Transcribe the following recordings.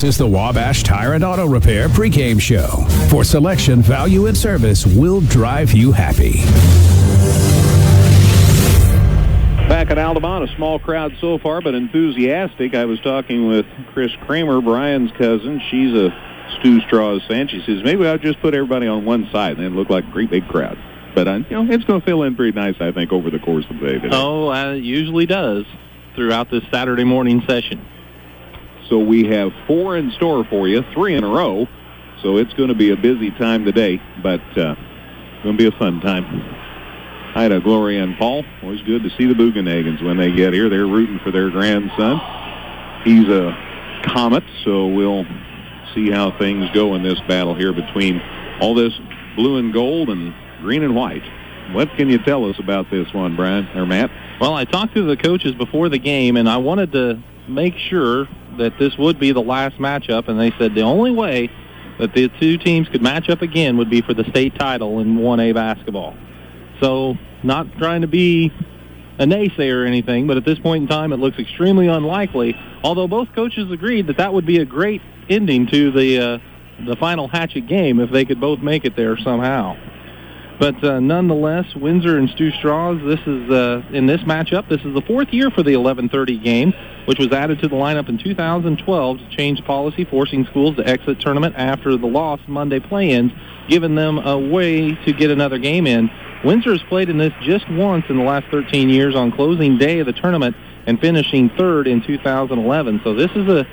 This is the Wabash Tire and Auto Repair pregame show. For selection, value, and service, we'll drive you happy. Back at Altamont, a small crowd so far, but enthusiastic. I was talking with Chris Kramer, Brian's cousin. She's a Stu Strauss fan. She says, maybe I'll just put everybody on one side, and then look like a great big crowd. But, it's going to fill in pretty nice, I think, over the course of the day today. Oh, it usually does throughout this Saturday morning session. So we have 4 in store for you, 3 in a row. So it's going to be a busy time today, but it's going to be a fun time. Hi to Gloria and Paul. Always good to see the Bugenhagens when they get here. They're rooting for their grandson. He's a Comet, so we'll see how things go in this battle here between all this blue and gold and green and white. What can you tell us about this one, Brian or Matt? Well, I talked to the coaches before the game, and I wanted to make sure that this would be the last matchup, and they said the only way that the two teams could match up again would be for the state title in 1A basketball. So, not trying to be a naysayer or anything, but at this point in time, it looks extremely unlikely, although both coaches agreed that that would be a great ending to the final Hatchet game if they could both make it there somehow. But nonetheless, Windsor and Stu Strauss, this is in this matchup, this is the 4th year for the 11:30 game, which was added to the lineup in 2012 to change policy, forcing schools to exit tournament after the lost Monday play-ins, giving them a way to get another game in. Windsor has played in this just once in the last 13 years on closing day of the tournament and finishing 3rd in 2011. So this is a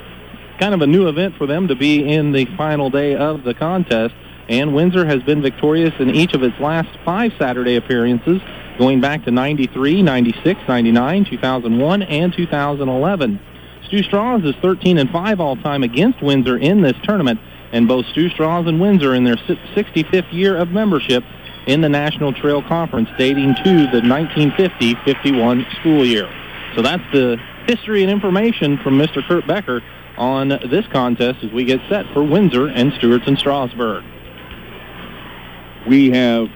kind of a new event for them to be in the final day of the contest. And Windsor has been victorious in each of its last 5 Saturday appearances, going back to 93, 96, 99, 2001, and 2011. Stu Strauss is 13-5 all-time against Windsor in this tournament, and both Stu Strauss and Windsor in their 65th year of membership in the National Trail Conference, dating to the 1950-51 school year. So that's the history and information from Mr. Kurt Becker on this contest as we get set for Windsor and Stewart's and Strasburg. We have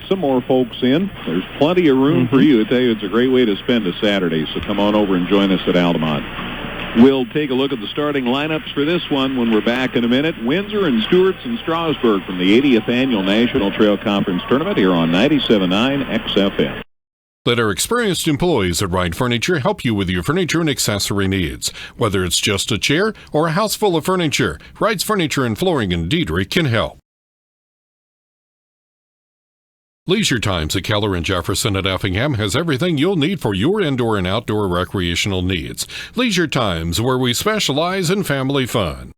some more folks in. There's plenty of room for you. I tell you, it's a great way to spend a Saturday, so come on over and join us at Altamont. We'll take a look at the starting lineups for this one when we're back in a minute. Windsor and Stewart's and Strasburg from the 80th Annual National Trail Conference Tournament here on 97.9 XFM. Let our experienced employees at Wright Furniture help you with your furniture and accessory needs. Whether it's just a chair or a house full of furniture, Wright's Furniture and Flooring in Diedrich can help. Leisure Times at Keller and Jefferson at Effingham has everything you'll need for your indoor and outdoor recreational needs. Leisure Times, where we specialize in family fun.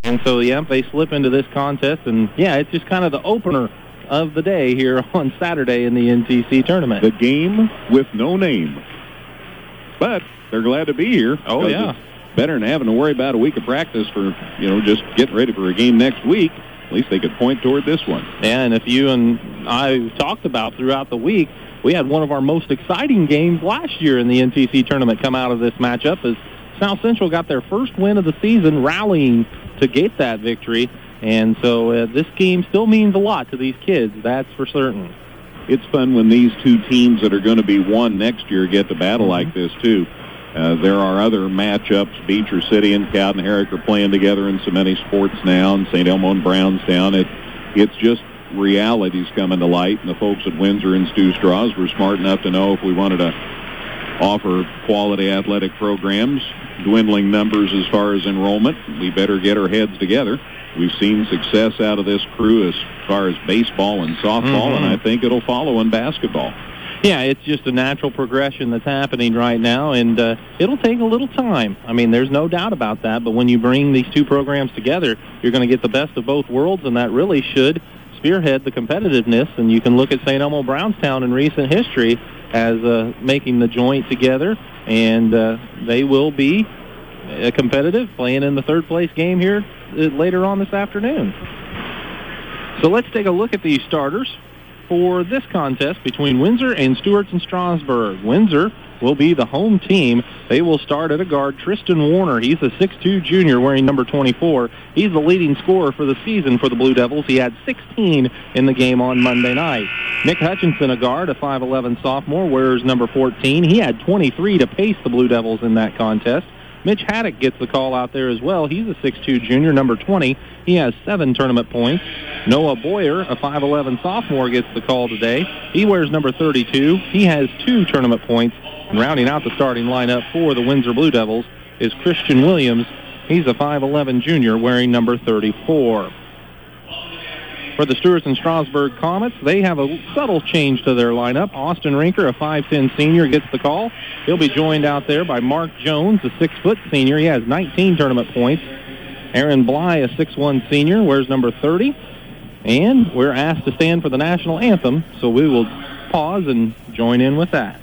And so, they slip into this contest, and, it's just kind of the opener of the day here on Saturday in the NTC tournament. The game with no name. But they're glad to be here. Oh, yeah. It's better than having to worry about a week of practice for, just getting ready for a game next week. At least they could point toward this one. Yeah, and if you and I talked about throughout the week, we had one of our most exciting games last year in the NTC tournament come out of this matchup as South Central got their first win of the season, rallying to get that victory. And so this game still means a lot to these kids, that's for certain. It's fun when these two teams that are going to be one next year get to battle like this, too. There are other matchups. Beecher City and Cowden Herrick are playing together in so many sports now, and St. Elmo and Brownstown. It's just realities coming to light, and the folks at Windsor and Stu Strauss were smart enough to know if we wanted to offer quality athletic programs, dwindling numbers as far as enrollment, we better get our heads together. We've seen success out of this crew as far as baseball and softball, and I think it'll follow in basketball. Yeah, it's just a natural progression that's happening right now, and it'll take a little time. I mean, there's no doubt about that, but when you bring these two programs together, you're going to get the best of both worlds, and that really should spearhead the competitiveness. And you can look at St. Elmo Brownstown in recent history as making the joint together, and they will be competitive, playing in the third-place game here later on this afternoon. So let's take a look at these starters for this contest between Windsor and Stewart's and Strasburg. Windsor will be the home team. They will start at a guard, Tristan Warner. He's a 6'2 junior wearing number 24. He's the leading scorer for the season for the Blue Devils. He had 16 in the game on Monday night. Nick Hutchinson, a guard, a 5'11 sophomore, wears number 14. He had 23 to pace the Blue Devils in that contest. Mitch Haddock gets the call out there as well. He's a 6'2 junior, number 20. He has 7 tournament points. Noah Boyer, a 5'11 sophomore, gets the call today. He wears number 32. He has 2 tournament points. And rounding out the starting lineup for the Windsor Blue Devils is Christian Williams. He's a 5'11 junior wearing number 34. For the Stewart's and Strasburg Comets, they have a subtle change to their lineup. Austin Rinker, a 5'10 senior, gets the call. He'll be joined out there by Mark Jones, a 6-foot senior. He has 19 tournament points. Aaron Bly, a 6'1 senior, wears number 30. And we're asked to stand for the national anthem, so we will pause and join in with that.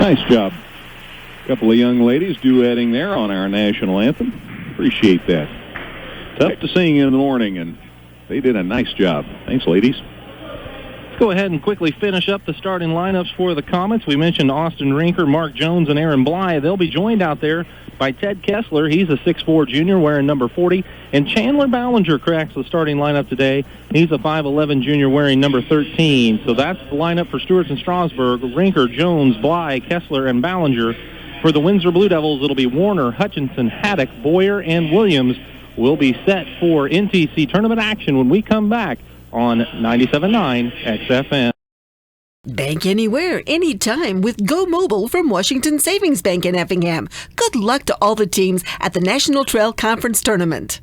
Nice job. A couple of young ladies duetting there on our national anthem. Appreciate that. Tough to sing in the morning, and they did a nice job. Thanks, ladies. Let's go ahead and quickly finish up the starting lineups for the Comets. We mentioned Austin Rinker, Mark Jones, and Aaron Bly. They'll be joined out there by Ted Kessler. He's a 6'4 junior wearing number 40. And Chandler Ballinger cracks the starting lineup today. He's a 5'11 junior wearing number 13. So that's the lineup for Stewart's and Strasburg. Rinker, Jones, Bly, Kessler, and Ballinger. For the Windsor Blue Devils, it'll be Warner, Hutchinson, Haddock, Boyer, and Williams. Will be set for NTC tournament action when we come back on 97.9 XFM. Bank anywhere, anytime with Go Mobile from Washington Savings Bank in Effingham. Good luck to all the teams at the National Trail Conference Tournament.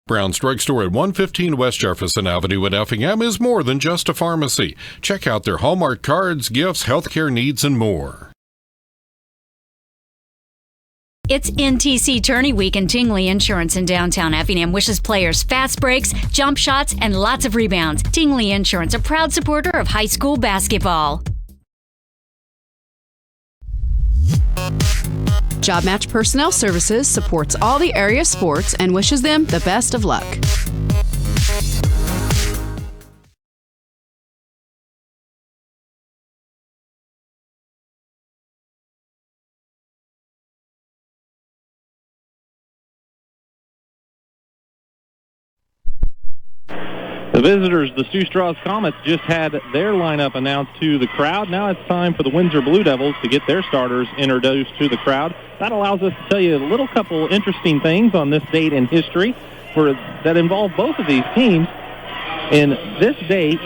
Brown's Drugstore at 115 West Jefferson Avenue in Effingham is more than just a pharmacy. Check out their Hallmark cards, gifts, healthcare needs, and more. It's NTC Tourney Week, and Tingley Insurance in downtown Effingham wishes players fast breaks, jump shots, and lots of rebounds. Tingley Insurance, a proud supporter of high school basketball. Job Match Personnel Services supports all the area sports and wishes them the best of luck. The visitors, the Sioux Straws Comets, just had their lineup announced to the crowd. Now it's time for the Windsor Blue Devils to get their starters introduced to the crowd. That allows us to tell you a little couple interesting things on this date in history that involve both of these teams. In this date,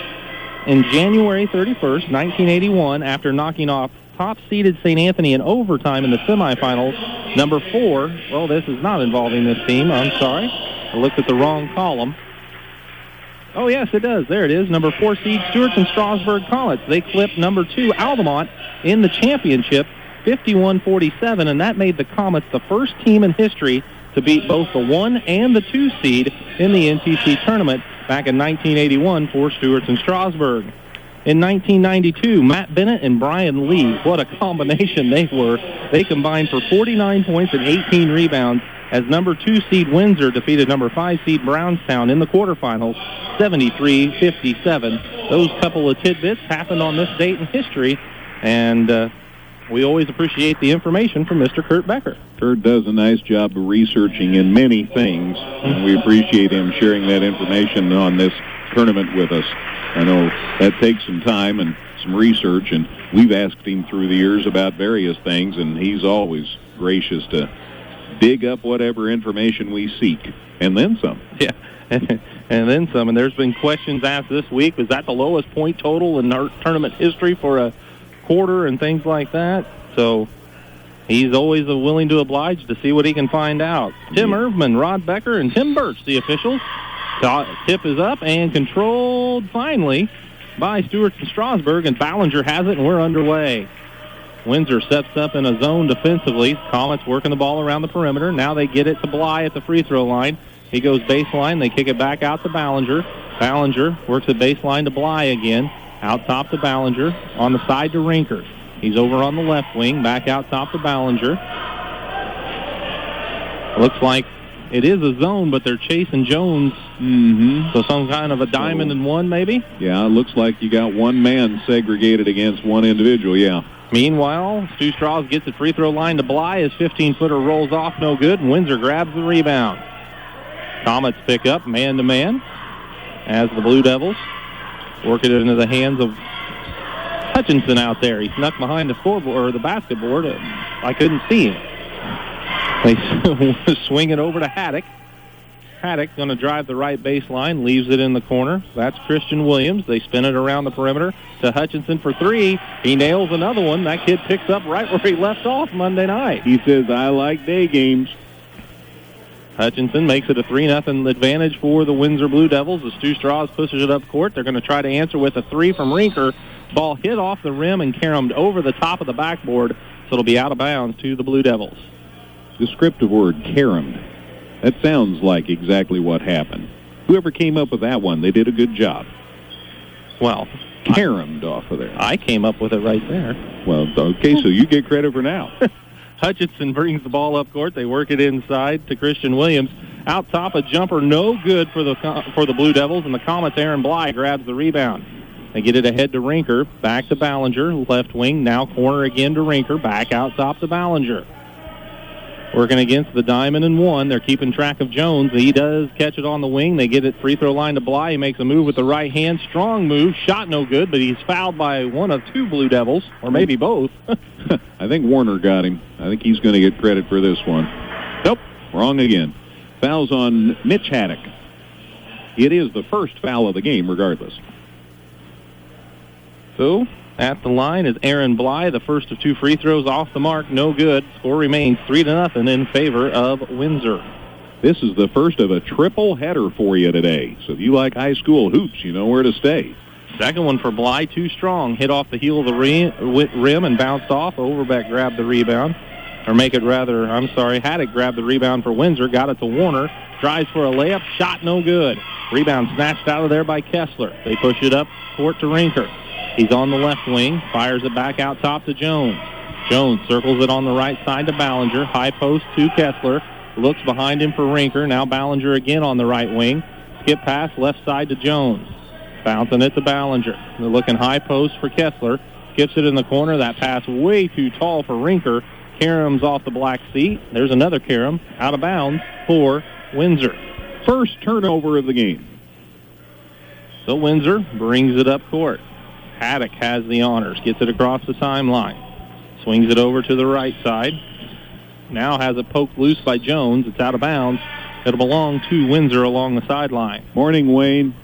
in January 31st, 1981, after knocking off top-seeded St. Anthony in overtime in the semifinals. Number 4, well, this is not involving this team. I'm sorry. I looked at the wrong column. Oh, yes, it does. There it is. Number 4 seed Stewart's and Strasburg Comets. They clipped number 2 Altamont in the championship, 51-47, and that made the Comets the first team in history to beat both the 1 and the 2 seed in the NTC tournament back in 1981 for Stewart's and Strasburg. In 1992, Matt Bennett and Brian Lee, what a combination they were. They combined for 49 points and 18 rebounds as number 2 seed Windsor defeated number 5 seed Brownstown in the quarterfinals, 73-57. Those couple of tidbits happened on this date in history, and we always appreciate the information from Mr. Kurt Becker. Kurt does a nice job of researching in many things, and we appreciate him sharing that information on this tournament with us. I know that takes some time and some research, and we've asked him through the years about various things, and he's always gracious to dig up whatever information we seek, and then some. Yeah, and then some. And there's been questions asked this week. Was that the lowest point total in our tournament history for a quarter and things like that? So he's always willing to oblige to see what he can find out. Tim Irvman, Rod Becker, and Tim Birch, the officials. Tip is up and controlled finally by Stewart and Strasburg, and Ballinger has it, and we're underway. Windsor steps up in a zone defensively. Comets working the ball around the perimeter. Now they get it to Bly at the free throw line. He goes baseline. They kick it back out to Ballinger. Ballinger works the baseline to Bly again. Out top to Ballinger. On the side to Rinker. He's over on the left wing. Back out top to Ballinger. Looks like it is a zone, but they're chasing Jones. So some kind of a diamond and one, maybe? Yeah, it looks like you got one man segregated against one individual, yeah. Meanwhile, Stu Strauss gets the free throw line to Bly. His 15-footer rolls off, no good, and Windsor grabs the rebound. Comets pick up man-to-man as the Blue Devils work it into the hands of Hutchinson out there. He snuck behind the scoreboard or the basketboard. I couldn't see him. They swing it over to Haddock. Haddock going to drive the right baseline, leaves it in the corner. That's Christian Williams. They spin it around the perimeter to Hutchinson for 3. He nails another one. That kid picks up right where he left off Monday night. He says, I like day games. Hutchinson makes it a 3-0 advantage for the Windsor Blue Devils. As Stu Strauss pushes it up court, they're going to try to answer with a 3 from Rinker. Ball hit off the rim and caromed over the top of the backboard, so it'll be out of bounds to the Blue Devils. Descriptive word, caromed. That sounds like exactly what happened. Whoever came up with that one, they did a good job. Well, caromed off of there. I came up with it right there. Well, okay, so you get credit for now. Hutchinson brings the ball up court. They work it inside to Christian Williams. Out top, a jumper no good for the Blue Devils, and the Comets' Aaron Bly grabs the rebound. They get it ahead to Rinker, back to Ballinger, left wing, now corner again to Rinker, back out top to Ballinger. Working against the diamond and one. They're keeping track of Jones. He does catch it on the wing. They get it free throw line to Bly. He makes a move with the right hand. Strong move. Shot no good, but he's fouled by one of 2 Blue Devils, or maybe both. I think Warner got him. I think he's going to get credit for this one. Nope, wrong again. Fouls on Mitch Haddock. It is the first foul of the game, regardless. So, at the line is Aaron Bly, the first of 2 free throws off the mark, no good. Score remains 3-0 in favor of Windsor. This is the first of a triple header for you today. So if you like high school hoops, you know where to stay. Second one for Bly, too strong. Hit off the heel of the rim and bounced off. Overbeck grabbed the rebound. Haddock grabbed the rebound for Windsor, got it to Warner, drives for a layup, shot no good. Rebound snatched out of there by Kessler. They push it up court to Rinker. He's on the left wing, fires it back out top to Jones. Jones circles it on the right side to Ballinger. High post to Kessler. Looks behind him for Rinker. Now Ballinger again on the right wing. Skip pass left side to Jones. Bouncing it to Ballinger. They're looking high post for Kessler. Skips it in the corner. That pass way too tall for Rinker. Karem's off the black seat. There's another Karem out of bounds for Windsor. First turnover of the game. So Windsor brings it up court. Haddock has the honors, gets it across the timeline, swings it over to the right side. Now has it poked loose by Jones. It's out of bounds. It'll belong to Windsor along the sideline. Morning, Wayne.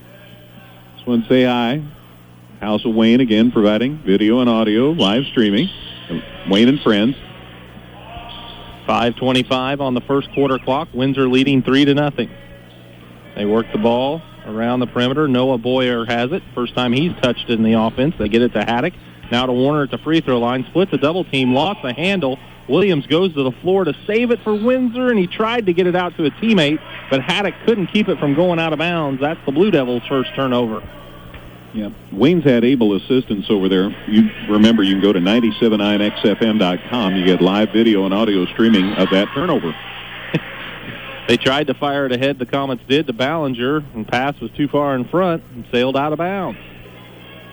Just want to say hi. House of Wayne again, providing video and audio, live streaming. Wayne and friends. 5:25 on the first quarter clock. Windsor leading 3-0. They work the ball around the perimeter. Noah Boyer has it. First time he's touched it in the offense. They get it to Haddock. Now to Warner at the free throw line. Splits a double team. Lost the handle. Williams goes to the floor to save it for Windsor, and he tried to get it out to a teammate, but Haddock couldn't keep it from going out of bounds. That's the Blue Devils' first turnover. Yeah, Wayne's had able assistance over there. You remember, you can go to 979xfm.com. You get live video and audio streaming of that turnover. They tried to fire it ahead, the Comets did, to Ballinger, and pass was too far in front and sailed out of bounds.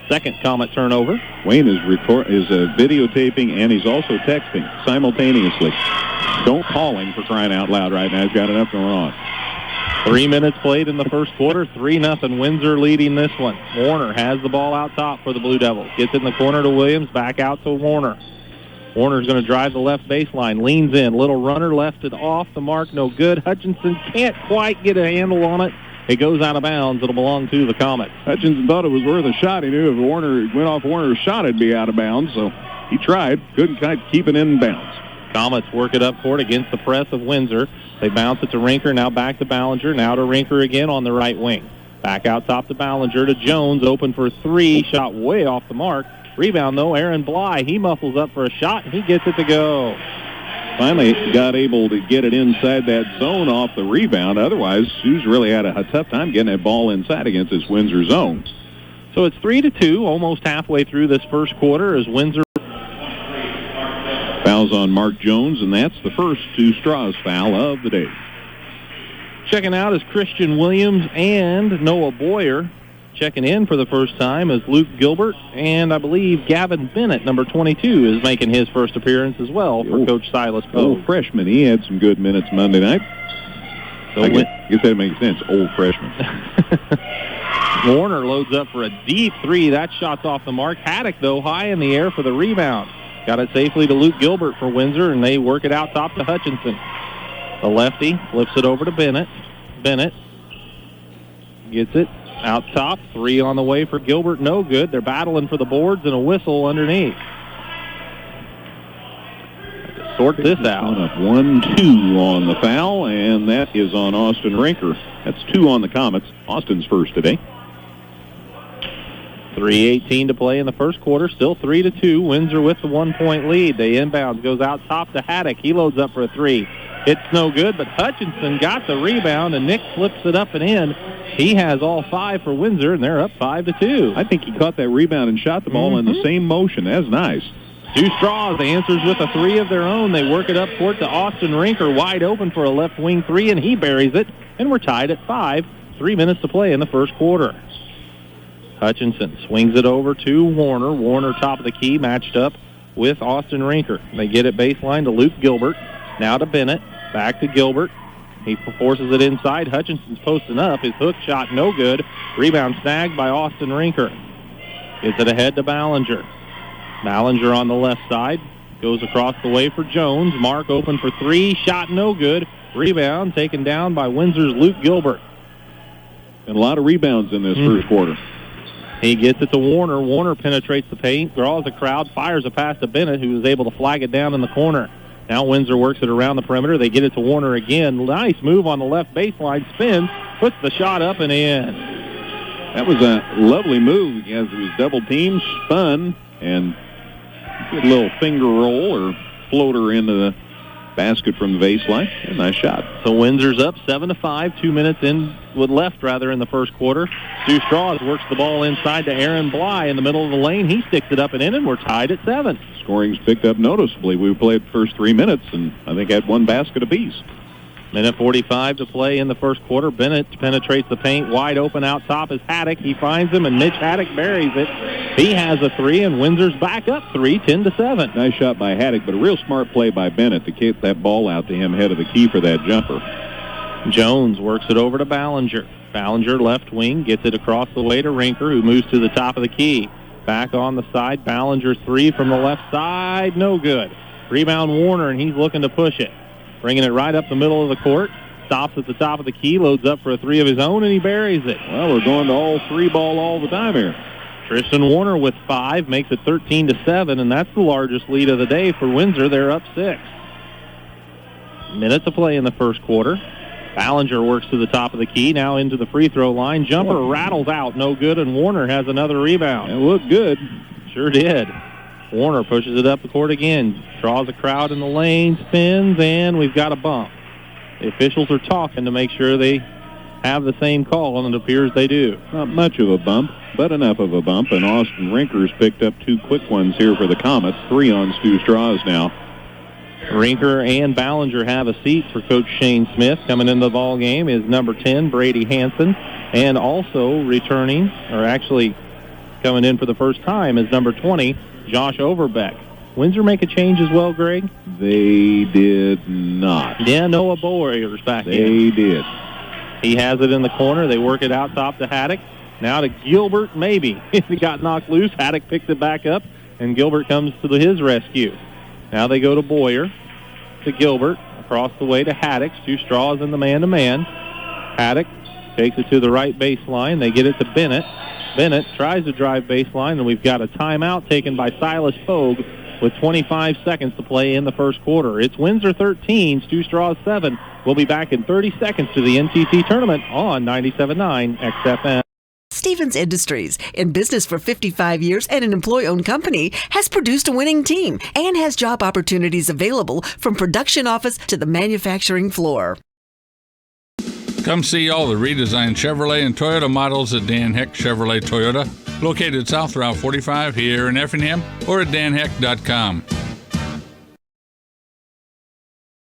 Second Comet turnover. Wayne is videotaping, and he's also texting simultaneously. Don't call him, for crying out loud, right now. He's got enough going on. 3 minutes played in the first quarter. 3-0. Windsor leading this one. Warner has the ball out top for the Blue Devils. Gets it in the corner to Williams. Back out to Warner. Warner's going to drive the left baseline. Leans in. Little runner left it off the mark. No good. Hutchinson can't quite get a handle on it. It goes out of bounds. It'll belong to the Comets. Hutchinson thought it was worth a shot. He knew if Warner went off Warner's shot, it'd be out of bounds. So he tried. Couldn't quite keep it in bounds. Comets work it up court against the press of Windsor. They bounce it to Rinker. Now back to Ballinger. Now to Rinker again on the right wing. Back out top to Ballinger to Jones. Open for three. Shot way off the mark. Rebound, though, Aaron Bly. He muffles up for a shot, and he gets it to go. Finally got able to get it inside that zone off the rebound. Otherwise, Sue's really had a tough time getting that ball inside against this Windsor zone. So it's 3-2, almost halfway through this first quarter as Windsor fouls on Mark Jones, and that's the first two straws foul of the day. Checking out is Christian Williams and Noah Boyer. Checking in for the first time is Luke Gilbert, and I believe Gavin Bennett, number 22, is making his first appearance as well for Coach Silas Poe. Old freshman. He had some good minutes Monday night. So I guess that makes sense, old freshman. Warner loads up for a deep three. That shot's off the mark. Haddock, though, high in the air for the rebound. Got it safely to Luke Gilbert for Windsor, and they work it out top to Hutchinson. The lefty flips it over to Bennett. Bennett gets it out top. Three on the way for Gilbert. No good. They're battling for the boards and a whistle underneath. Sort this out. 1-2 on the foul, and that is on Austin Rinker. That's 2 on the Comets. Austin's first today. 3:18 to play in the first quarter. Still 3-2. Windsor with the 1-point lead. They inbounds. Goes out top to Haddock. He loads up for a three. It's no good, but Hutchinson got the rebound, and Nick flips it up and in. He has all 5 for Windsor, and they're up 5-2. I think he caught that rebound and shot the ball in the same motion. That's nice. Two Straws answers with a three of their own. They work it up court to Austin Rinker, wide open for a left wing three, and he buries it, and we're tied at 5. 3 minutes to play in the first quarter. Hutchinson swings it over to Warner. Warner top of the key, matched up with Austin Rinker. They get it baseline to Luke Gilbert. Now to Bennett. Back to Gilbert. He forces it inside. Hutchinson's posting up. His hook shot no good. Rebound snagged by Austin Rinker. Gets it ahead to Ballinger. Ballinger on the left side. Goes across the way for Jones. Mark open for three. Shot no good. Rebound taken down by Windsor's Luke Gilbert. And a lot of rebounds in this first quarter. He gets it to Warner. Warner penetrates the paint, draws the crowd, fires a pass to Bennett, who was able to flag it down in the corner. Now Windsor works it around the perimeter. They get it to Warner again. Nice move on the left baseline. Spins, puts the shot up and in. That was a lovely move as it was double teamed, spun, and good little finger roll or floater into the basket from the baseline. A nice shot. So Windsor's up 7-5. 2 minutes in with left in the first quarter. Stu Straws works the ball inside to Aaron Bly in the middle of the lane. He sticks it up and in, and we're tied at 7. Scoring's picked up noticeably. We played the first 3 minutes, and I think had one basket apiece. Minute 45 to play in the first quarter. Bennett penetrates the paint. Wide open out top is Haddock. He finds him, and Mitch Haddock buries it. He has a three, and Windsor's back up 3, 10-7. Nice shot by Haddock, but a real smart play by Bennett to get that ball out to him head of the key for that jumper. Jones works it over to Ballinger. Ballinger left wing, gets it across the way to Rinker, who moves to the top of the key. Back on the side, Ballinger three from the left side, no good. Rebound Warner, and he's looking to push it. Bringing it right up the middle of the court. Stops at the top of the key, loads up for a three of his own, and he buries it. Well, we're going to all three ball all the time here. Tristan Warner with 5 makes it 13-7, and that's the largest lead of the day for Windsor. They're up 6. Minute to play in the first quarter. Ballinger works to the top of the key, now into the free throw line. Jumper rattles out, no good, and Warner has another rebound. It looked good. Sure did. Warner pushes it up the court again, draws a crowd in the lane, spins, and we've got a bump. The officials are talking to make sure they have the same call, and it appears they do. Not much of a bump, but enough of a bump, and Austin Rinkers picked up 2 quick ones here for the Comets. 3 on Stu Straws now. Rinker and Ballinger have a seat for Coach Shane Smith. Coming into the ball game is number 10, Brady Hansen, and also returning, or actually coming in for the first time, is number 20, Josh Overbeck. Windsor make a change as well, Greg? They did not. Yeah, Noah Bowyer's back in. They did. He has it in the corner. They work it out top to Haddock. Now to Gilbert, maybe. He got knocked loose. Haddock picked it back up, and Gilbert comes to his rescue. Now they go to Boyer, to Gilbert, across the way to Haddock. Stu Straws in the man-to-man. Haddock takes it to the right baseline. They get it to Bennett. Bennett tries to drive baseline, and we've got a timeout taken by Silas Pogue with 25 seconds to play in the first quarter. It's Windsor 13, Stu Straws 7. We'll be back in 30 seconds to the NTC tournament on 97.9 XFM. Stevens Industries, in business for 55 years and an employee-owned company, has produced a winning team and has job opportunities available from production office to the manufacturing floor. Come see all the redesigned Chevrolet and Toyota models at Dan Heck Chevrolet Toyota, located South Route 45 here in Effingham, or at danheck.com.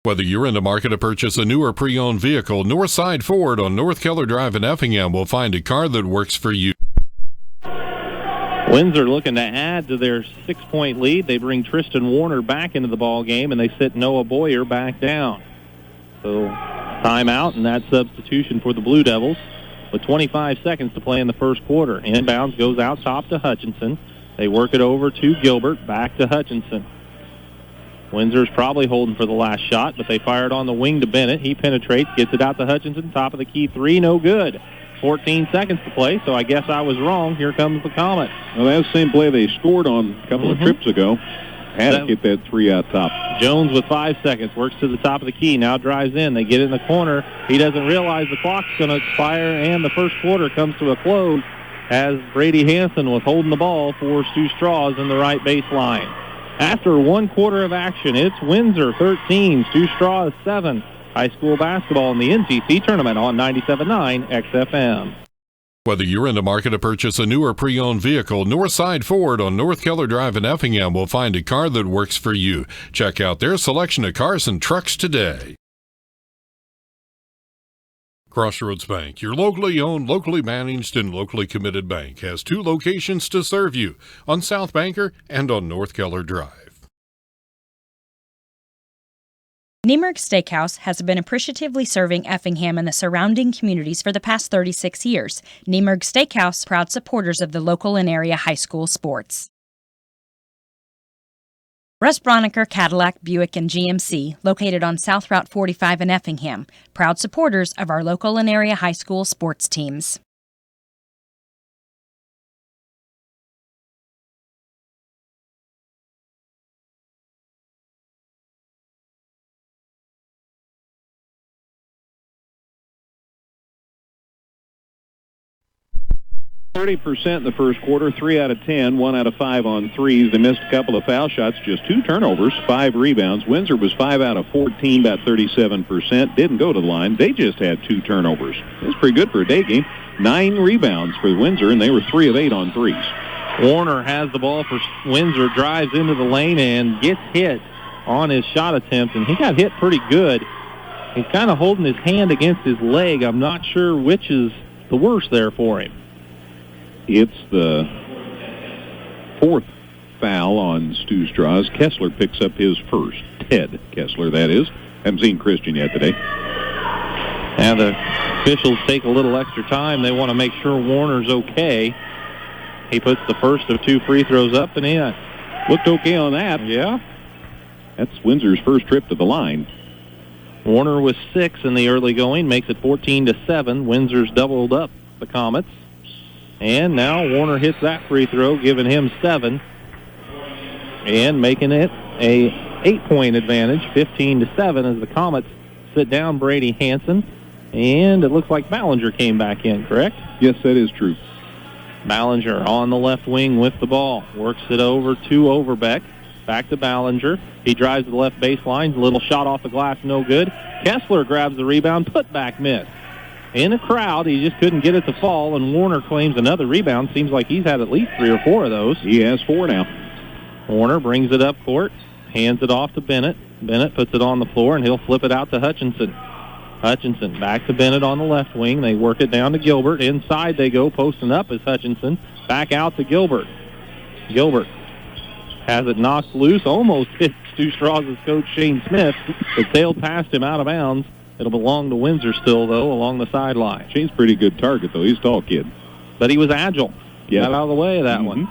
Whether you're in the market to purchase a new or pre-owned vehicle, Northside Ford on North Keller Drive in Effingham will find a car that works for you. Windsor looking to add to their 6-point lead. They bring Tristan Warner back into the ball game, and they sit Noah Boyer back down. So timeout, and that substitution for the Blue Devils with 25 seconds to play in the first quarter. Inbounds goes out top to Hutchinson. They work it over to Gilbert, back to Hutchinson. Windsor's probably holding for the last shot, but they fire it on the wing to Bennett. He penetrates, gets it out to Hutchinson, top of the key 3, no good. 14 seconds to play, so I guess I was wrong. Here comes the Comet. Well, that's the same play they scored on a couple of trips ago. Had to get that 3 out top. Jones with 5 seconds, works to the top of the key, now drives in. They get it in the corner. He doesn't realize the clock's going to expire, and the first quarter comes to a close as Brady Hansen was holding the ball for Stu Straws in the right baseline. After 1 quarter of action, it's Windsor 13, Stu Straws 7. High school basketball in the NTC tournament on 97.9 XFM. Whether you're in the market to purchase a new or pre-owned vehicle, Northside Ford on North Keller Drive in Effingham will find a car that works for you. Check out their selection of cars and trucks today. Crossroads Bank, your locally owned, locally managed, and locally committed bank, has 2 locations to serve you, on South Banker and on North Keller Drive. Niemerg Steakhouse has been appreciatively serving Effingham and the surrounding communities for the past 36 years. Niemerg Steakhouse, proud supporters of the local and area high school sports. Russ Broniker Cadillac, Buick, and GMC, located on South Route 45 in Effingham, proud supporters of our local and area high school sports teams. %30% in the first quarter, 3 out of 10, 1 out of 5 on threes. They missed a couple of foul shots, just 2 turnovers, 5 rebounds. Windsor was 5 out of 14, about 37%. Didn't go to the line. They just had 2 turnovers. That's pretty good for a day game. 9 rebounds for Windsor, and they were 3 of 8 on threes. Warner has the ball for Windsor, drives into the lane and gets hit on his shot attempt, and he got hit pretty good. He's kind of holding his hand against his leg. I'm not sure which is the worst there for him. It's the 4th foul on Stu Straws. Kessler picks up his first. Ted Kessler, that is. Haven't seen Christian yet today. And the officials take a little extra time. They want to make sure Warner's okay. He puts the first of 2 free throws up and in. Looked okay on that. Yeah. That's Windsor's first trip to the line. Warner was 6 in the early going, makes it 14-7. Windsor's doubled up the Comets. And now Warner hits that free throw, giving him 7. And making it a 8-point advantage, 15-7, as the Comets sit down Brady Hansen. And it looks like Ballinger came back in, correct? Yes, that is true. Ballinger on the left wing with the ball. Works it over to Overbeck. Back to Ballinger. He drives to the left baseline. Little shot off the glass, no good. Kessler grabs the rebound. Put back miss. In a crowd, he just couldn't get it to fall, and Warner claims another rebound. Seems like he's had at least 3 or 4 of those. He has 4 now. Warner brings it up court. Hands it off to Bennett. Bennett puts it on the floor, and he'll flip it out to Hutchinson. Hutchinson back to Bennett on the left wing. They work it down to Gilbert. Inside they go, posting up is Hutchinson. Back out to Gilbert. Gilbert has it knocked loose. Almost hit Stu Strauss' coach Shane Smith, but sailed past him out of bounds. It'll belong to Windsor still, though, along the sideline. Shane's pretty good target, though. He's a tall kid. But he was agile. Yeah. Got out of the way of that one.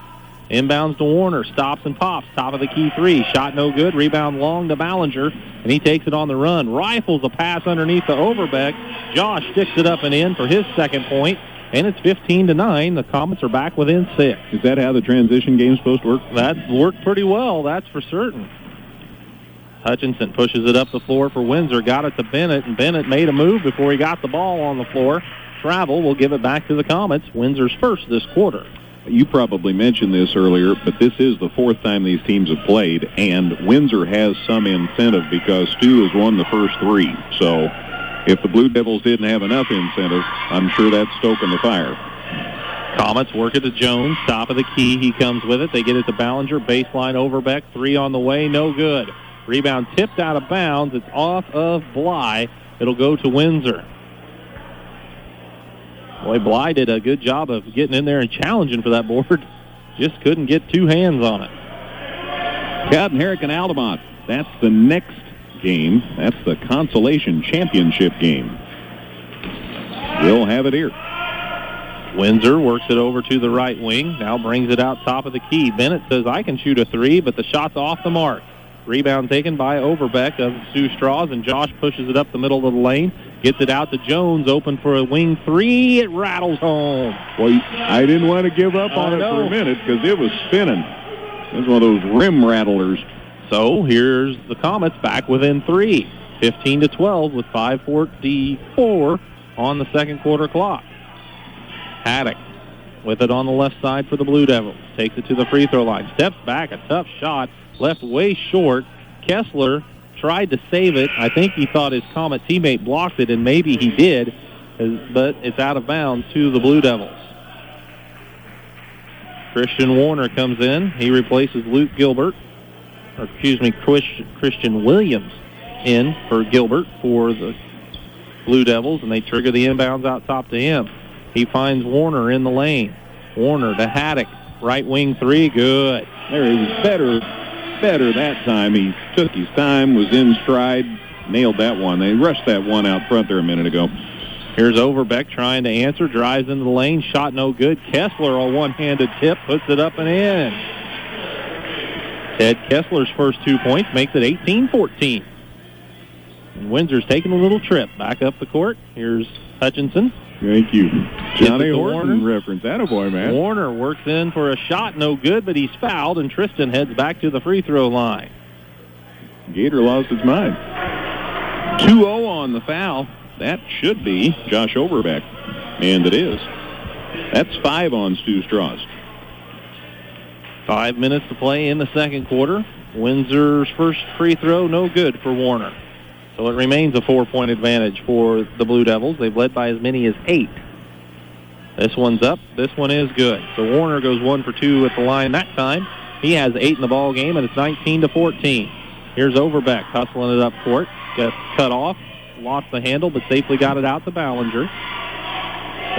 Inbounds to Warner, stops and pops, top of the key 3. Shot no good, rebound long to Ballinger, and he takes it on the run. Rifles a pass underneath the Overbeck. Josh sticks it up and in for his second point, and it's 15-9. The Comets are back within 6. Is that how the transition game's supposed to work? That worked pretty well, that's for certain. Hutchinson pushes it up the floor for Windsor, got it to Bennett, and Bennett made a move before he got the ball on the floor. Travel will give it back to the Comets, Windsor's first this quarter. You probably mentioned this earlier, but this is the 4th time these teams have played, and Windsor has some incentive because Stu has won the first 3. So if the Blue Devils didn't have enough incentive, I'm sure that's stoking the fire. Comets work it to Jones, top of the key. He comes with it. They get it to Ballinger, baseline Overbeck, 3 on the way, no good. Rebound tipped out of bounds. It's off of Bly. It'll go to Windsor. Boy, Bly did a good job of getting in there and challenging for that board. Just couldn't get 2 hands on it. Cotton Herrick and Altamont. That's the next game. That's the consolation championship game. We'll have it here. Windsor works it over to the right wing. Now brings it out top of the key. Bennett says, I can shoot a 3, but the shot's off the mark. Rebound taken by Overbeck of Stu Strauss, and Josh pushes it up the middle of the lane. Gets it out to Jones, open for a wing 3. It rattles home. Well, I didn't want to give up on it for a minute because it was spinning. It was one of those rim rattlers. So here's the Comets back within 3. 15-12 with 5:44 on the second quarter clock. Haddock with it on the left side for the Blue Devils. Takes it to the free throw line. Steps back, a tough shot. Left way short. Kessler tried to save it. I think he thought his Comet teammate blocked it, and maybe he did, but it's out of bounds to the Blue Devils. Christian Warner comes in. He replaces Luke Gilbert, or excuse me, Christian Williams in for Gilbert for the Blue Devils, and they trigger the inbounds out top to him. He finds Warner in the lane. Warner to Haddock. Right wing 3, good. There he was better that time. He took his time, was in stride, nailed that one. They rushed that one out front there a minute ago. Here's Overbeck trying to answer, drives into the lane, shot no good. Kessler, a one-handed tip, puts it up and in. Ted Kessler's first 2 points makes it 18-14. And Windsor's taking a little trip back up the court. Here's Hutchinson. Thank you. Johnny Horton reference. Attaboy, man. Warner works in for a shot, no good, but he's fouled, and Tristan heads back to the free throw line. Gator lost his mind. 2-0 on the foul. That should be Josh Overbeck, and it is. That's 5 on Stu Strauss. 5 minutes to play in the second quarter. Windsor's first free throw, no good for Warner. So it remains a 4-point advantage for the Blue Devils. They've led by as many as 8. This one's up. This one is good. So Warner goes 1 for 2 at the line that time. He has 8 in the ball game, and it's 19-14. Here's Overbeck hustling it up court. Gets cut off. Lost the handle, but safely got it out to Ballinger.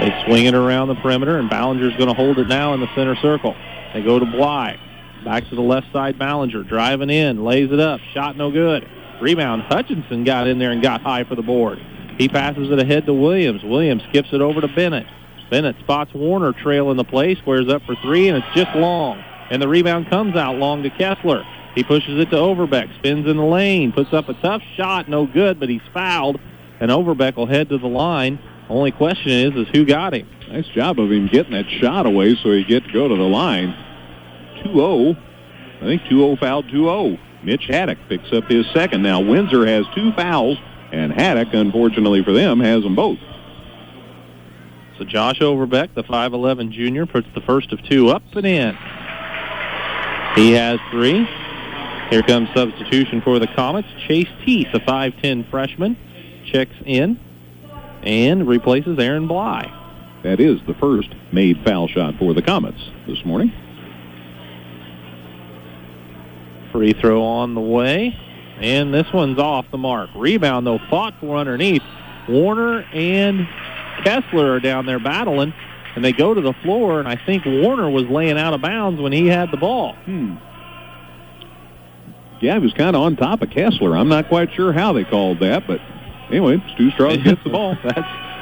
They swing it around the perimeter, and Ballinger's going to hold it now in the center circle. They go to Bly. Back to the left side, Ballinger driving in, lays it up. Shot no good. Rebound, Hutchinson got in there and got high for the board. He passes it ahead to Williams. Williams skips it over to Bennett. Bennett spots Warner trailing the play, squares up for 3, and it's just long. And the rebound comes out long to Kessler. He pushes it to Overbeck, spins in the lane, puts up a tough shot, no good, but he's fouled. And Overbeck will head to the line Only question is who got him. Nice job of him getting that shot away so he get to go to the line. 2-0. I think 2-0 fouled 2-0. Mitch Haddock picks up his second. Now Windsor has 2 fouls, and Haddock, unfortunately for them, has them both. So Josh Overbeck, the 5'11 junior, puts the first of 2 up and in. He has 3. Here comes substitution for the Comets. Chase Teese, a 5'10 freshman, checks in and replaces Aaron Bly. That is the first made foul shot for the Comets this morning. Free throw on the way, and this one's off the mark. Rebound, though, fought for underneath. Warner and Kessler are down there battling, and they go to the floor, and I think Warner was laying out of bounds when he had the ball. Yeah, he was kind of on top of Kessler. I'm not quite sure how they called that, but anyway, Stu Strauss gets the ball.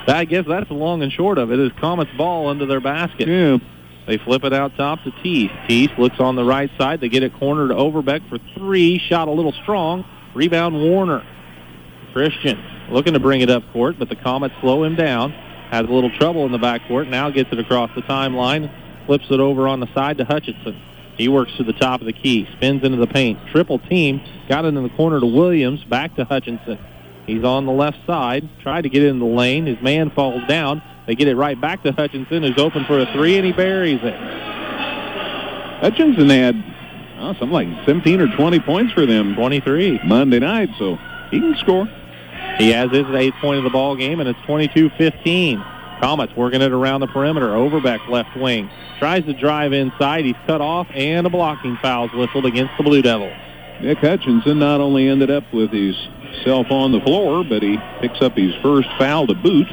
I guess that's the long and short of it, is Comets' ball under their basket. Yeah. They flip it out top to Teese. Teese looks on the right side. They get it corner to Overbeck for 3. Shot a little strong. Rebound Warner. Christian looking to bring it up court, but the Comets slow him down. Has a little trouble in the backcourt. Now gets it across the timeline. Flips it over on the side to Hutchinson. He works to the top of the key. Spins into the paint. Triple team. Got it in the corner to Williams. Back to Hutchinson. He's on the left side. Tried to get in the lane. His man falls down. They get it right back to Hutchinson, who's open for a 3, and he buries it. Hutchinson had something like 17 or 20 points for them 23 Monday night, so he can score. He has his 8th point of the ball game, and it's 22-15. Comets working it around the perimeter. Overbeck left wing. Tries to drive inside. He's cut off, and a blocking foul's whistled against the Blue Devils. Nick Hutchinson not only ended up with his self on the floor, but he picks up his first foul to boot.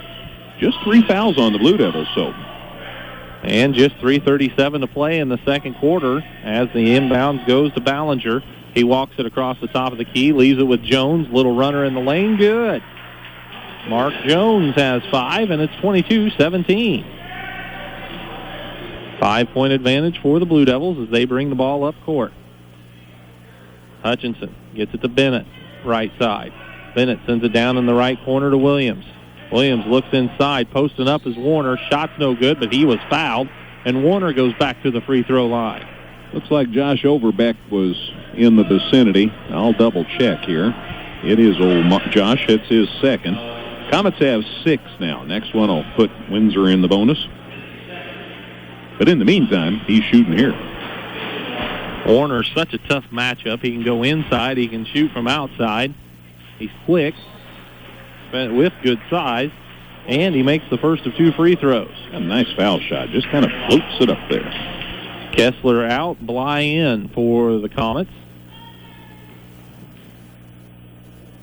Just 3 fouls on the Blue Devils, so. And just 3:37 to play in the second quarter as the inbounds goes to Ballinger. He walks it across the top of the key, leaves it with Jones. Little runner in the lane, good. Mark Jones has 5, and it's 22-17. 5-point advantage for the Blue Devils as they bring the ball up court. Hutchinson gets it to Bennett, right side. Bennett sends it down in the right corner to Williams. Williams looks inside, posting up as Warner. Shot's no good, but he was fouled, and Warner goes back to the free throw line. Looks like Josh Overbeck was in the vicinity. I'll double check here. It is old Josh. It's his second. Comets have 6 now. Next one will put Windsor in the bonus. But in the meantime, he's shooting here. Warner's such a tough matchup. He can go inside. He can shoot from outside. He's quick, with good size, and he makes the first of 2 free throws. A nice foul shot. Just kind of floats it up there. Kessler out, Bly in for the Comets.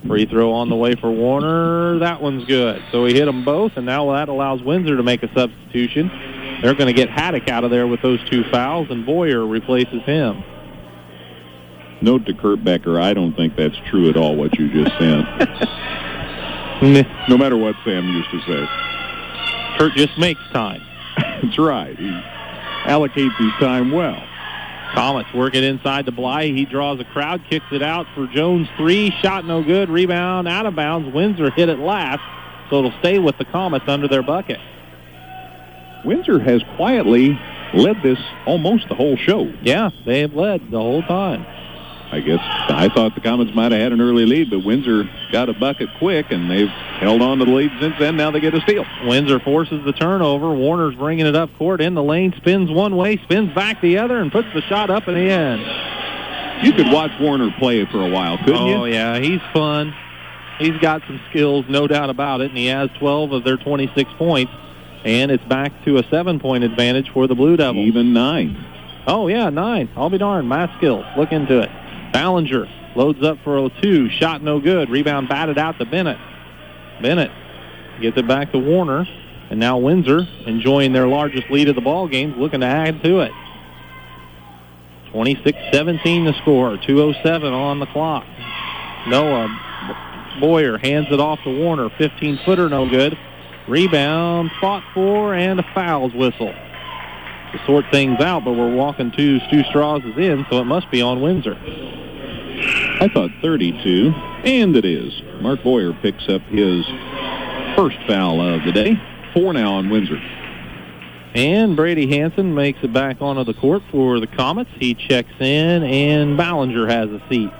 Free throw on the way for Warner. That one's good. So he hit them both, and now that allows Windsor to make a substitution. They're going to get Haddock out of there with those 2 fouls, and Boyer replaces him. Note to Kurt Becker, I don't think that's true at all, what you just said. No matter what Sam used to say. Kurt just makes time. That's right. He allocates his time well. Comets work it inside to Bly. He draws a crowd, kicks it out for Jones. 3, shot no good. Rebound out of bounds. Windsor hit it last, so it'll stay with the Comets under their bucket. Windsor has quietly led this almost the whole show. Yeah, they have led the whole time. I thought the Comets might have had an early lead, but Windsor got a bucket quick, and they've held on to the lead since then. Now they get a steal. Windsor forces the turnover. Warner's bringing it up court in the lane, spins one way, spins back the other, and puts the shot up and in. You could watch Warner play for a while, couldn't you? Oh, yeah, he's fun. He's got some skills, no doubt about it, and he has 12 of their 26 points, and it's back to a 7-point advantage for the Blue Devils. Even 9. Oh, yeah, 9. I'll be darned. Math skills. Look into it. Ballinger loads up for a 2. Shot no good. Rebound batted out to Bennett. Bennett gets it back to Warner. And now Windsor, enjoying their largest lead of the ball game, looking to add to it. 26-17 the score. 2:07 on the clock. Noah Boyer hands it off to Warner. 15-footer, no good. Rebound fought for, and a foul's whistle to sort things out, but we're walking to Stu Strauss is in, so it must be on Windsor. I thought 32, and it is. Mark Boyer picks up his first foul of the day. 4 now on Windsor. And Brady Hansen makes it back onto the court for the Comets. He checks in, and Ballinger has a seat.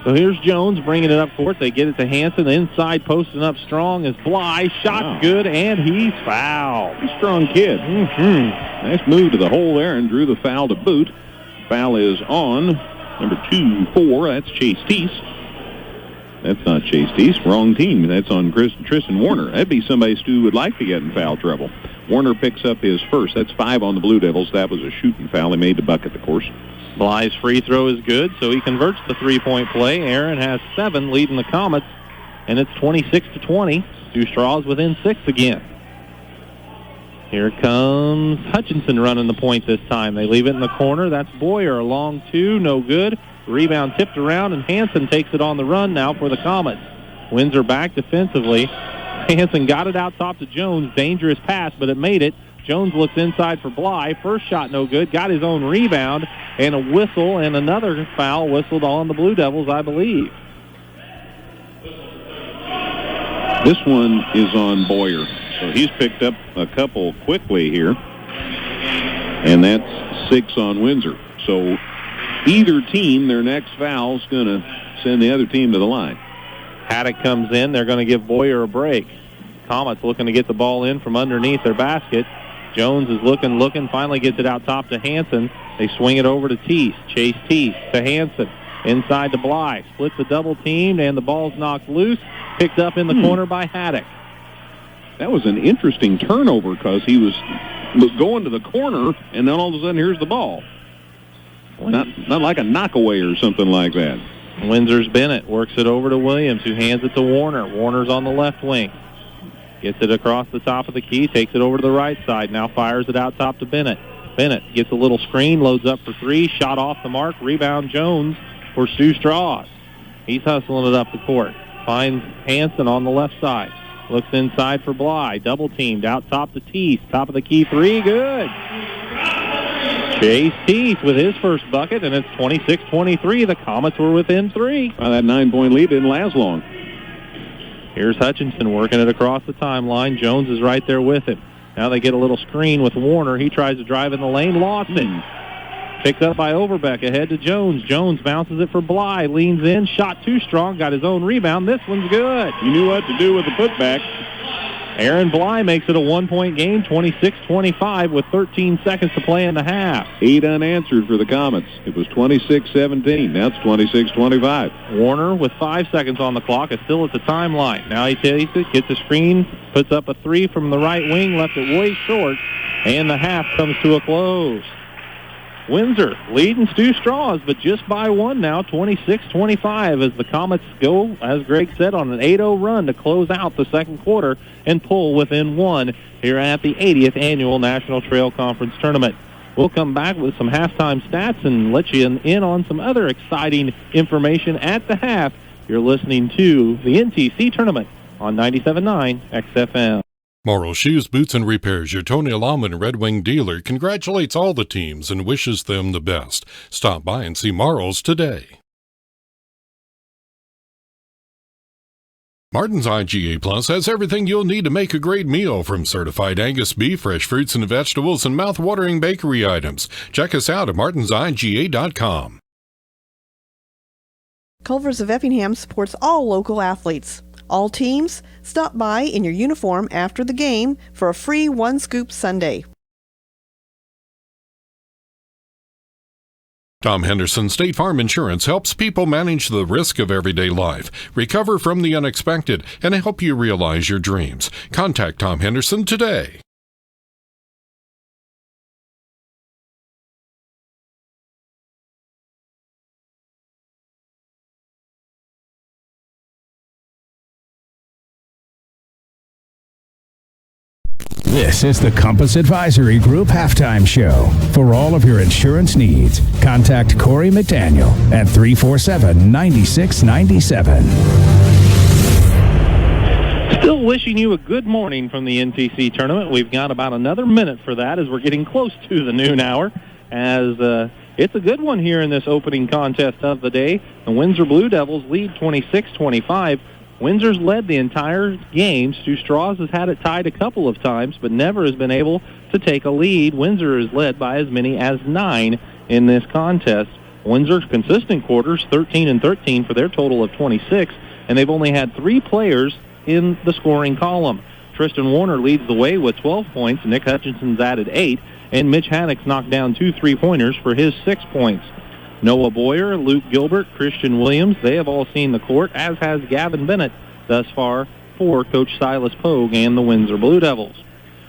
So here's Jones bringing it up court. They get it to Hansen. Inside, posting up strong is Bly. Shot's good, and he's fouled. He's a strong kid. Nice move to the hole there and drew the foul to boot. Foul is on number 2-4. That's Chase Teese. That's not Chase Teese. Wrong team. That's on Tristan Warner. That'd be somebody Stu would like to get in foul trouble. Warner picks up his first. That's 5 on the Blue Devils. That was a shooting foul. He made the bucket, of course. Bly's free throw is good, so he converts the three-point play. Aaron has 7, leading the Comets, and it's 26-20. Stu Straw's within 6 again. Here comes Hutchinson running the point this time. They leave it in the corner. That's Boyer, a long 2, no good. Rebound tipped around, and Hansen takes it on the run now for the Comets. Windsor back defensively. Hansen got it out top to Jones. Dangerous pass, but it made it. Jones looks inside for Bly. First shot no good. Got his own rebound, and a whistle, and another foul whistled on the Blue Devils, I believe. This one is on Boyer. So he's picked up a couple quickly here. And that's 6 on Windsor. So either team, their next foul is going to send the other team to the line. Haddock comes in. They're going to give Boyer a break. Comets looking to get the ball in from underneath their basket. Jones is looking, finally gets it out top to Hansen. They swing it over to Teese. Chase Teese to Hansen. Inside to Bly. Splits the double team, and the ball's knocked loose. Picked up in the corner by Haddock. That was an interesting turnover because he was going to the corner, and then all of a sudden, here's the ball. Not like a knockaway or something like that. Windsor's Bennett works it over to Williams, who hands it to Warner. Warner's on the left wing. Gets it across the top of the key, takes it over to the right side. Now fires it out top to Bennett. Bennett gets a little screen, loads up for 3, shot off the mark. Rebound Jones for Stu Straws. He's hustling it up the court. Finds Hansen on the left side. Looks inside for Bly. Double teamed out top to Teese. Top of the key 3. Good. Chase Teese with his first bucket, and it's 26-23. The Comets were within 3. Well, that 9-point lead didn't last long. Here's Hutchinson working it across the timeline. Jones is right there with him. Now they get a little screen with Warner. He tries to drive in the lane. Lost it. Picked up by Overbeck. Ahead to Jones. Jones bounces it for Bly. Leans in. Shot too strong. Got his own rebound. This one's good. He knew what to do with the putback. Aaron Bly makes it a 1-point game, 26-25 with 13 seconds to play in the half. 8 unanswered for the Comets. It was 26-17. Now it's 26-25. Warner with 5 seconds on the clock is still at the timeline. Now he takes it, gets a screen, puts up a 3 from the right wing, left it way short, and the half comes to a close. Windsor leading Stu Straws, but just by 1 now, 26-25, as the Comets go, as Greg said, on an 8-0 run to close out the second quarter and pull within 1 here at the 80th Annual National Trail Conference Tournament. We'll come back with some halftime stats and let you in on some other exciting information at the half. You're listening to the NTC Tournament on 97.9 XFM. Morrow Shoes, Boots, and Repairs, your Tony Alman Red Wing dealer, congratulates all the teams and wishes them the best. Stop by and see Morrow's today. Martin's IGA Plus has everything you'll need to make a great meal, from certified Angus beef, fresh fruits and vegetables, and mouth-watering bakery items. Check us out at martinsiga.com. Culver's of Effingham supports all local athletes. All teams, stop by in your uniform after the game for a free One Scoop Sundae. Tom Henderson State Farm Insurance helps people manage the risk of everyday life, recover from the unexpected, and help you realize your dreams. Contact Tom Henderson today. This is the Compass Advisory Group Halftime Show. For all of your insurance needs, contact Corey McDaniel at 347-9697. Still wishing you a good morning from the NTC tournament. We've got about another minute for that as we're getting close to the noon hour, as it's a good one here in this opening contest of the day. The Windsor Blue Devils lead 26-25. Windsor's led the entire game. Stu Strauss has had it tied a couple of times, but never has been able to take a lead. Windsor is led by as many as 9 in this contest. Windsor's consistent quarters, 13 and 13 for their total of 26, and they've only had 3 players in the scoring column. Tristan Warner leads the way with 12 points. Nick Hutchinson's added 8, and Mitch Haddock's knocked down 2 3-pointers for his 6 points. Noah Boyer, Luke Gilbert, Christian Williams, they have all seen the court, as has Gavin Bennett thus far for Coach Silas Pogue and the Windsor Blue Devils.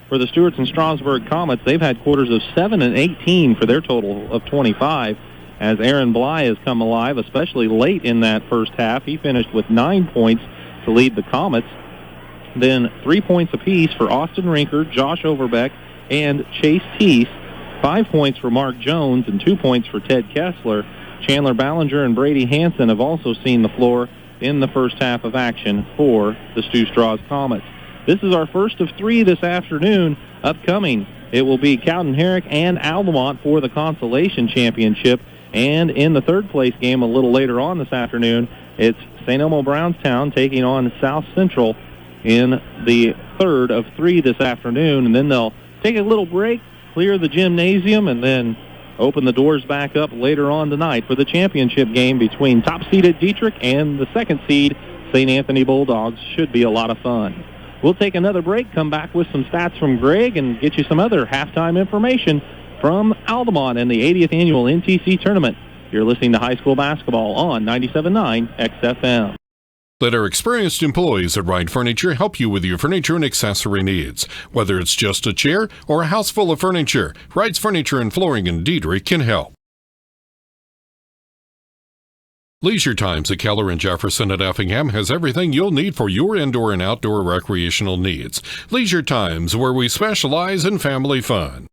For the Stewarts and Strasburg Comets, they've had quarters of 7 and 18 for their total of 25, as Aaron Bly has come alive, especially late in that first half. He finished with 9 points to lead the Comets. Then 3 points apiece for Austin Rinker, Josh Overbeck, and Chase Teese. 5 points for Mark Jones and 2 points for Ted Kessler. Chandler Ballinger and Brady Hansen have also seen the floor in the first half of action for the Stu Strauss Comets. This is our first of 3 this afternoon. Upcoming, it will be Cowden Herrick and Altamont for the consolation championship. And in the third place game a little later on this afternoon, it's St. Elmo Brownstown taking on South Central in the third of 3 this afternoon. And then they'll take a little break, clear the gymnasium, and then open the doors back up later on tonight for the championship game between top-seeded Dietrich and the second seed St. Anthony Bulldogs. Should be a lot of fun. We'll take another break, come back with some stats from Greg, and get you some other halftime information from Altamont and the 80th Annual NTC Tournament. You're listening to high school basketball on 97.9 XFM. Let our experienced employees at Wright Furniture help you with your furniture and accessory needs. Whether it's just a chair or a house full of furniture, Wright's Furniture and Flooring in Dietrich can help. Leisure Times at Keller and Jefferson at Effingham has everything you'll need for your indoor and outdoor recreational needs. Leisure Times, where we specialize in family fun.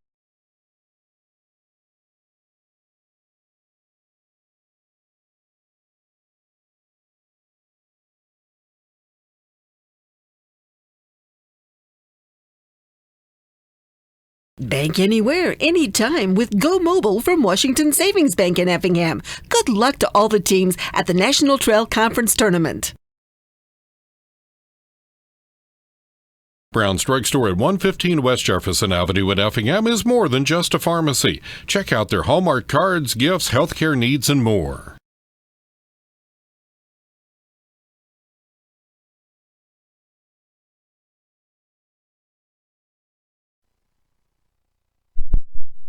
Bank anywhere, anytime with Go Mobile from Washington Savings Bank in Effingham. Good luck to all the teams at the National Trail Conference Tournament. Brown's Drugstore at 115 West Jefferson Avenue in Effingham is more than just a pharmacy. Check out their Hallmark cards, gifts, healthcare needs, and more.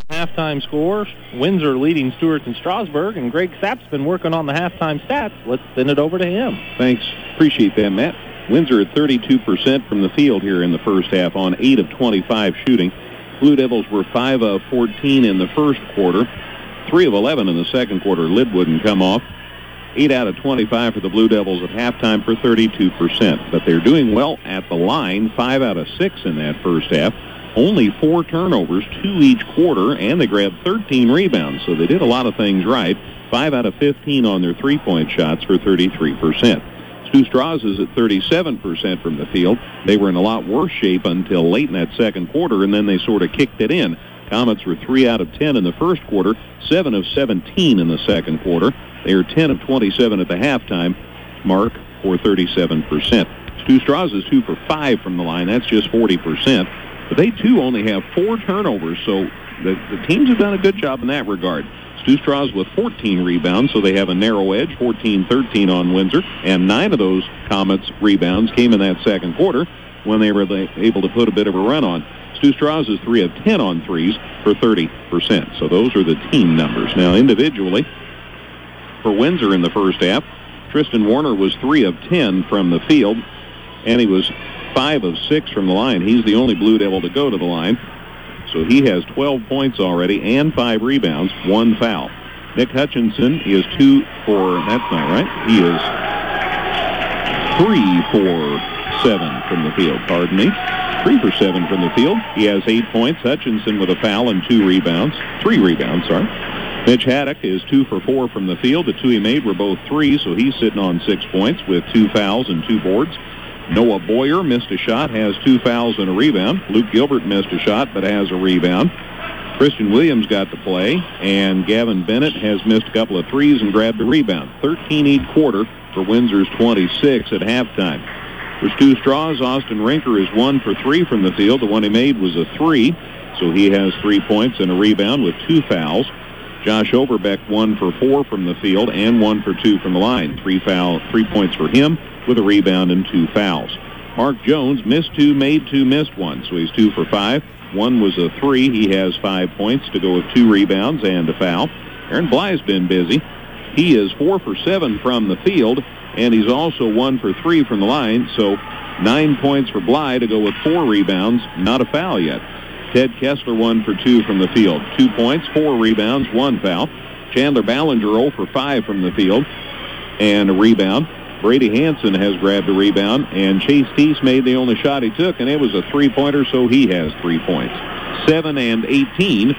Halftime score, Windsor leading Stewarts and Strasburg, and Greg Sapp's been working on the halftime stats. Let's send it over to him. Thanks. Appreciate that, Matt. Windsor at 32% from the field here in the first half on 8 of 25 shooting. Blue Devils were 5 of 14 in the first quarter, 3 of 11 in the second quarter. Lid wouldn't come off. 8 out of 25 for the Blue Devils at halftime for 32%. But they're doing well at the line, 5 out of 6 in that first half. Only 4 turnovers, 2 each quarter, and they grabbed 13 rebounds. So they did a lot of things right. 5 out of 15 on their three-point shots for 33%. Stu Strauss is at 37% from the field. They were in a lot worse shape until late in that second quarter, and then they sort of kicked it in. Comets were 3 out of 10 in the first quarter, 7 of 17 in the second quarter. They are 10 of 27 at the halftime mark for 37%. Stu Strauss is 2 for 5 from the line. That's just 40%. But they, too, only have 4 turnovers, so the teams have done a good job in that regard. Stu Strauss with 14 rebounds, so they have a narrow edge, 14-13 on Windsor, and 9 of those Comets rebounds came in that second quarter when they were able to put a bit of a run on. Stu Strauss is 3 of 10 on threes for 30%. So those are the team numbers. Now, individually, for Windsor in the first half, Tristan Warner was 3 of 10 from the field, and he was 5 of 6 from the line. He's the only Blue Devil to go to the line. So he has 12 points already and 5 rebounds, 1 foul. Nick Hutchinson is 2 for, that's not right, he is 3 for 7 from the field, pardon me. 3 for 7 from the field. He has 8 points. Hutchinson with a foul and 3 rebounds, Mitch Haddock is 2 for 4 from the field. The 2 he made were both 3, so he's sitting on 6 points with 2 fouls and 2 boards. Noah Boyer missed a shot, has 2 fouls and a rebound. Luke Gilbert missed a shot, but has a rebound. Christian Williams got to play, and Gavin Bennett has missed a couple of threes and grabbed a rebound. 13 each quarter for Windsor's 26 at halftime. For Stu Strauss, Austin Rinker is 1 for 3 from the field. The one he made was a 3, so he has 3 points and a rebound with 2 fouls. Josh Overbeck 1 for 4 from the field and 1 for 2 from the line. 3 points for him with a rebound and 2 fouls. Mark Jones missed 2, made 2, missed 1, so he's 2 for 5. 1 was a 3. He has 5 points to go with 2 rebounds and a foul. Aaron Bly's been busy. He is 4 for 7 from the field, and he's also 1 for 3 from the line, so 9 points for Bly to go with 4 rebounds, not a foul yet. Ted Kessler 1 for 2 from the field, 2 points, 4 rebounds, 1 foul. Chandler Ballinger 0 for 5 from the field and a rebound. Brady Hansen has grabbed a rebound, and Chase Teese made the only shot he took, and it was a 3-pointer, so he has 3 points. 7 and 18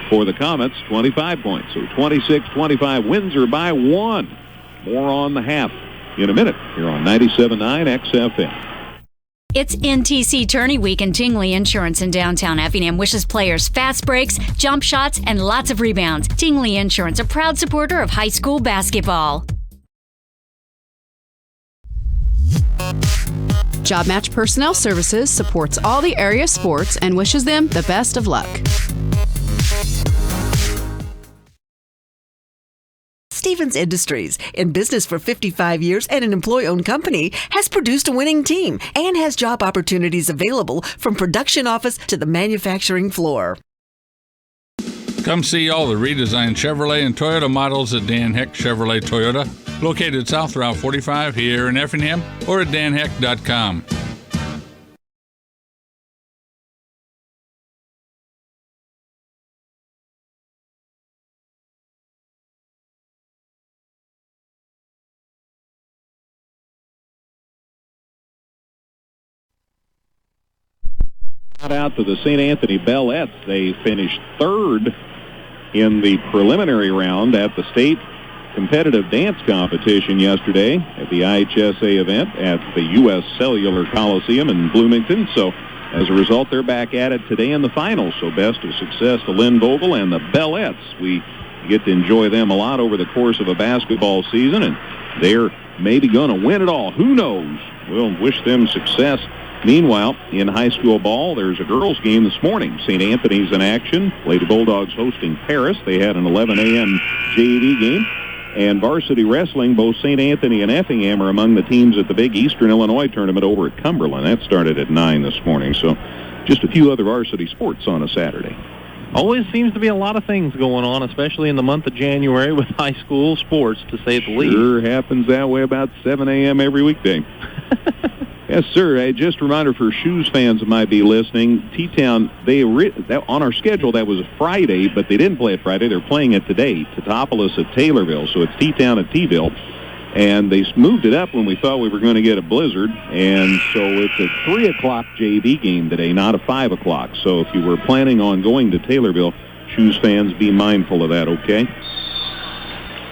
for the Comets, 25 points. So 26-25, Windsor by 1. More on the half in a minute here on 97.9 XFM. It's NTC Tourney Week, and Tingley Insurance in downtown Effingham wishes players fast breaks, jump shots, and lots of rebounds. Tingley Insurance, a proud supporter of high school basketball. Job Match Personnel Services supports all the area sports and wishes them the best of luck. Stevens Industries, in business for 55 years and an employee-owned company, has produced a winning team and has job opportunities available from production office to the manufacturing floor. Come see all the redesigned Chevrolet and Toyota models at Dan Heck Chevrolet Toyota, located south Route 45 here in Effingham, or at danheck.com. Out to the St. Anthony Bellettes. They finished 3rd in the preliminary round at the state competitive dance competition yesterday at the IHSA event at the U.S. Cellular Coliseum in Bloomington. So as a result, they're back at it today in the finals. So best of success to Lynn Vogel and the Bellettes. We get to enjoy them a lot over the course of a basketball season, and they're maybe going to win it all. Who knows? We'll wish them success. Meanwhile, in high school ball, there's a girls' game this morning. St. Anthony's in action. Lady Bulldogs hosting Paris. They had an 11 a.m. JV game. And varsity wrestling, both St. Anthony and Effingham are among the teams at the big Eastern Illinois tournament over at Cumberland. That started at 9 this morning. So just a few other varsity sports on a Saturday. Always seems to be a lot of things going on, especially in the month of January with high school sports, to say the least. Sure happens that way about 7 a.m. every weekday. Yes, sir. Just a reminder for Shoes fans that might be listening, T-Town, on our schedule, that was a Friday, but they didn't play it Friday. They're playing it today, Teutopolis at Taylorville. So it's T-Town at T-Ville. And they moved it up when we thought we were going to get a blizzard. And so it's a 3 o'clock JV game today, not a 5 o'clock. So if you were planning on going to Taylorville, Shoes fans, be mindful of that, okay?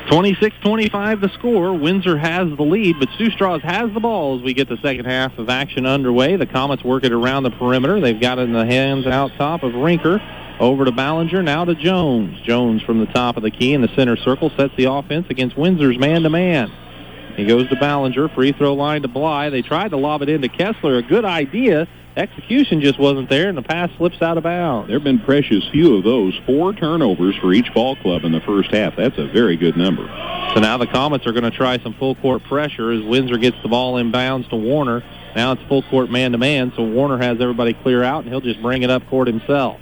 26-25 the score. Windsor has the lead, but Stu Strauss has the ball as we get the second half of action underway. The Comets work it around the perimeter. They've got it in the hands out top of Rinker. Over to Ballinger, now to Jones. Jones from the top of the key in the center circle sets the offense against Windsor's man-to-man. He goes to Ballinger, free throw line to Bly. They tried to lob it into Kessler. A good idea. Execution just wasn't there, and the pass slips out of bounds. There have been precious few of those. 4 turnovers for each ball club in the first half. That's a very good number. So now the Comets are going to try some full-court pressure as Windsor gets the ball inbounds to Warner. Now it's full-court man-to-man, so Warner has everybody clear out, and he'll just bring it up court himself.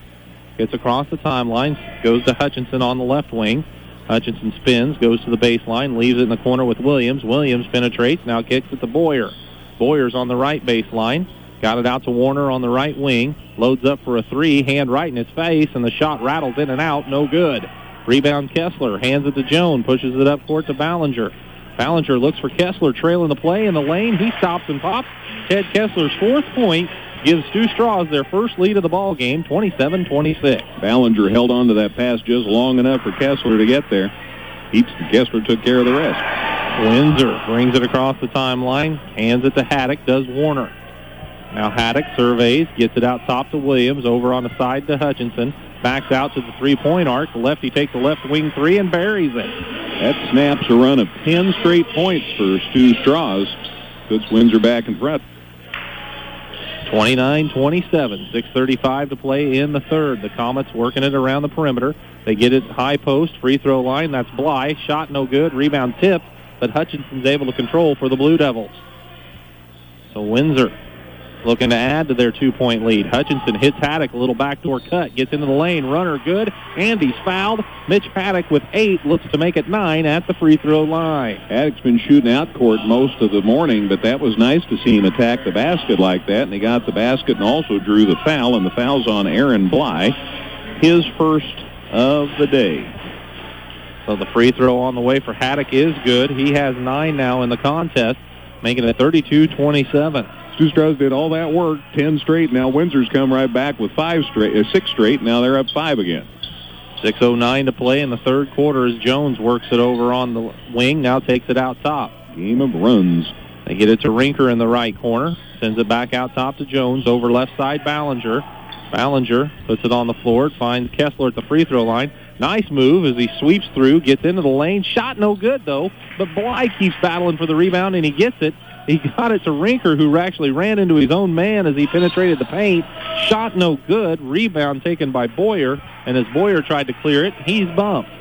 Gets across the timeline, goes to Hutchinson on the left wing. Hutchinson spins, goes to the baseline, leaves it in the corner with Williams. Williams penetrates, now kicks it to Boyer. Boyer's on the right baseline. Got it out to Warner on the right wing. Loads up for a 3, hand right in his face, and the shot rattles in and out, no good. Rebound Kessler, hands it to Jones, pushes it up court to Ballinger. Ballinger looks for Kessler, trailing the play in the lane. He stops and pops. Ted Kessler's 4th point gives Stu Strauss their first lead of the ball game, 27-26. Ballinger held on to that pass just long enough for Kessler to get there. Kessler took care of the rest. Windsor brings it across the timeline, hands it to Haddock, does Warner. Now Haddock surveys, gets it out top to Williams, over on the side to Hutchinson. Backs out to the three-point arc. The lefty takes the left wing 3 and buries it. That snaps a run of 10 straight points for Stu Strauss. Puts Windsor back in front. 29-27, 6:35 to play in the third. The Comets working it around the perimeter. They get it high post, free throw line. That's Bly. Shot no good. Rebound tip, but Hutchinson's able to control for the Blue Devils. So Windsor looking to add to their 2-point lead. Hutchinson hits Haddock, a little backdoor cut, gets into the lane, runner good, and he's fouled. Mitch Haddock with 8 looks to make it 9 at the free throw line. Haddock's been shooting out court most of the morning, but that was nice to see him attack the basket like that, and he got the basket and also drew the foul, and the foul's on Aaron Bly, his first of the day. So the free throw on the way for Haddock is good. He has 9 now in the contest, making it 32-27. Stu Strauss did all that work, 10 straight. Now Windsor's come right back with 6 straight. Now they're up 5 again. 6:09 to play in the third quarter as Jones works it over on the wing, now takes it out top. Game of runs. They get it to Rinker in the right corner, sends it back out top to Jones, over left side Ballinger. Ballinger puts it on the floor, finds Kessler at the free throw line. Nice move as he sweeps through, gets into the lane. Shot no good, though, but Bly keeps battling for the rebound, and he gets it. He got it to Rinker, who actually ran into his own man as he penetrated the paint. Shot no good. Rebound taken by Boyer, and as Boyer tried to clear it, he's bumped.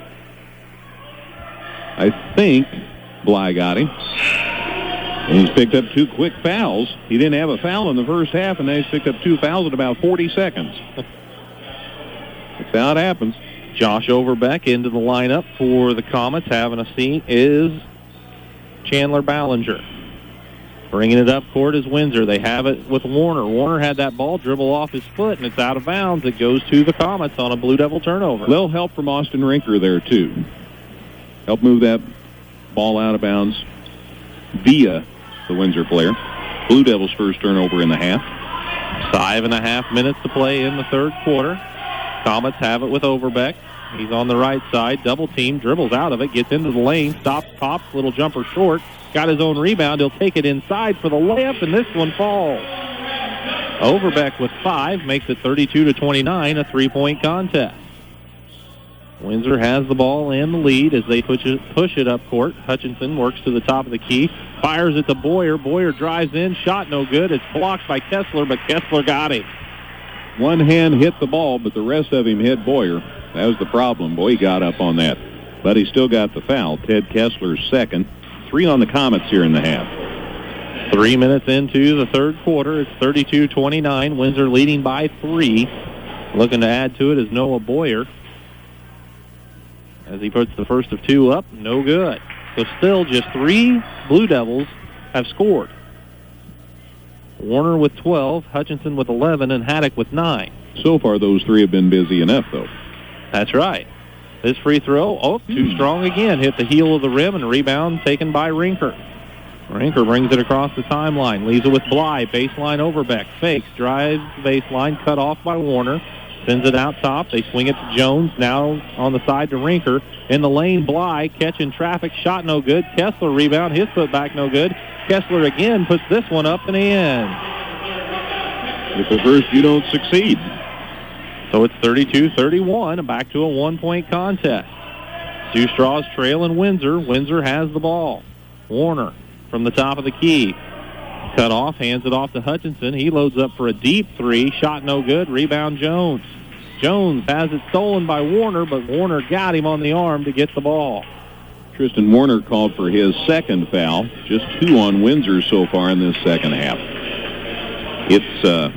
I think Bly got him. And he's picked up 2 quick fouls. He didn't have a foul in the first half, and now he's picked up 2 fouls in about 40 seconds. That's how it happens. Josh Overbeck into the lineup for the Comets. Having a seat is Chandler Ballinger. Bringing it up court is Windsor. They have it with Warner. Warner had that ball dribble off his foot, and it's out of bounds. It goes to the Comets on a Blue Devil turnover. A little help from Austin Rinker there, too. Help move that ball out of bounds via the Windsor player. Blue Devils' first turnover in the half. 5.5 minutes to play in the third quarter. Comets have it with Overbeck. He's on the right side. Double team, dribbles out of it, gets into the lane, stops, pops, little jumper short. Got his own rebound. He'll take it inside for the layup, and this one falls. Overbeck with 5 makes it 32-29, a 3-point contest. Windsor has the ball and the lead as they push it up court. Hutchinson works to the top of the key, fires it to Boyer. Boyer drives in, shot no good. It's blocked by Kessler, but Kessler got him. One hand hit the ball, but the rest of him hit Boyer. That was the problem. Boy, he got up on that. But he still got the foul. Ted Kessler's second. 3 on the Comets here in the half. 3 minutes into the third quarter. It's 32-29. Windsor leading by 3. Looking to add to it is Noah Boyer, as he puts the first of 2 up. No good. So still just 3 Blue Devils have scored. Warner with 12, Hutchinson with 11, and Haddock with 9. So far, those 3 have been busy enough, though. That's right. This free throw, too strong again. Hit the heel of the rim, and rebound taken by Rinker. Rinker brings it across the timeline, leaves it with Bly. Baseline Overbeck, fakes, drives baseline, cut off by Warner. Sends it out top. They swing it to Jones. Now on the side to Rinker. In the lane, Bly catching traffic. Shot no good. Kessler rebound. His foot back no good. Kessler again puts this one up and in. If at first you don't succeed. So it's 32-31, back to a 1-point contest. Stu Strauss trailing Windsor. Windsor has the ball. Warner from the top of the key. Cut off, hands it off to Hutchinson. He loads up for a deep 3. Shot no good. Rebound Jones. Jones has it stolen by Warner, but Warner got him on the arm to get the ball. Tristan Warner called for his second foul. Just 2 on Windsor so far in this second half. It's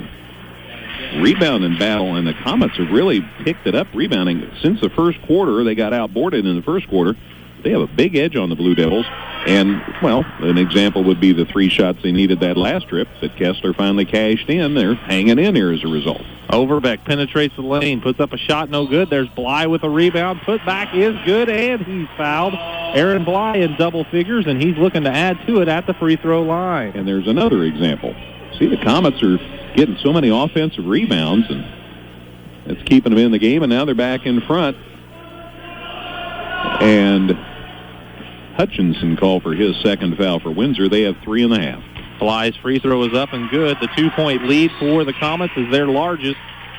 rebounding battle, and the Comets have really picked it up rebounding. Since the first quarter, they got outboarded in the first quarter. They have a big edge on the Blue Devils. And, well, an example would be the 3 shots they needed that last trip that Kessler finally cashed in. They're hanging in here as a result. Overbeck penetrates the lane, puts up a shot, no good. There's Bly with a rebound. Put back is good, and he's fouled. Aaron Bly in double figures, and he's looking to add to it at the free throw line. And there's another example. See, the Comets are getting so many offensive rebounds, and it's keeping them in the game, and now they're back in front. And Hutchinson called for his second foul for Windsor. They have 3.5. Bly's free throw is up and good. The 2-point lead for the Comets is their largest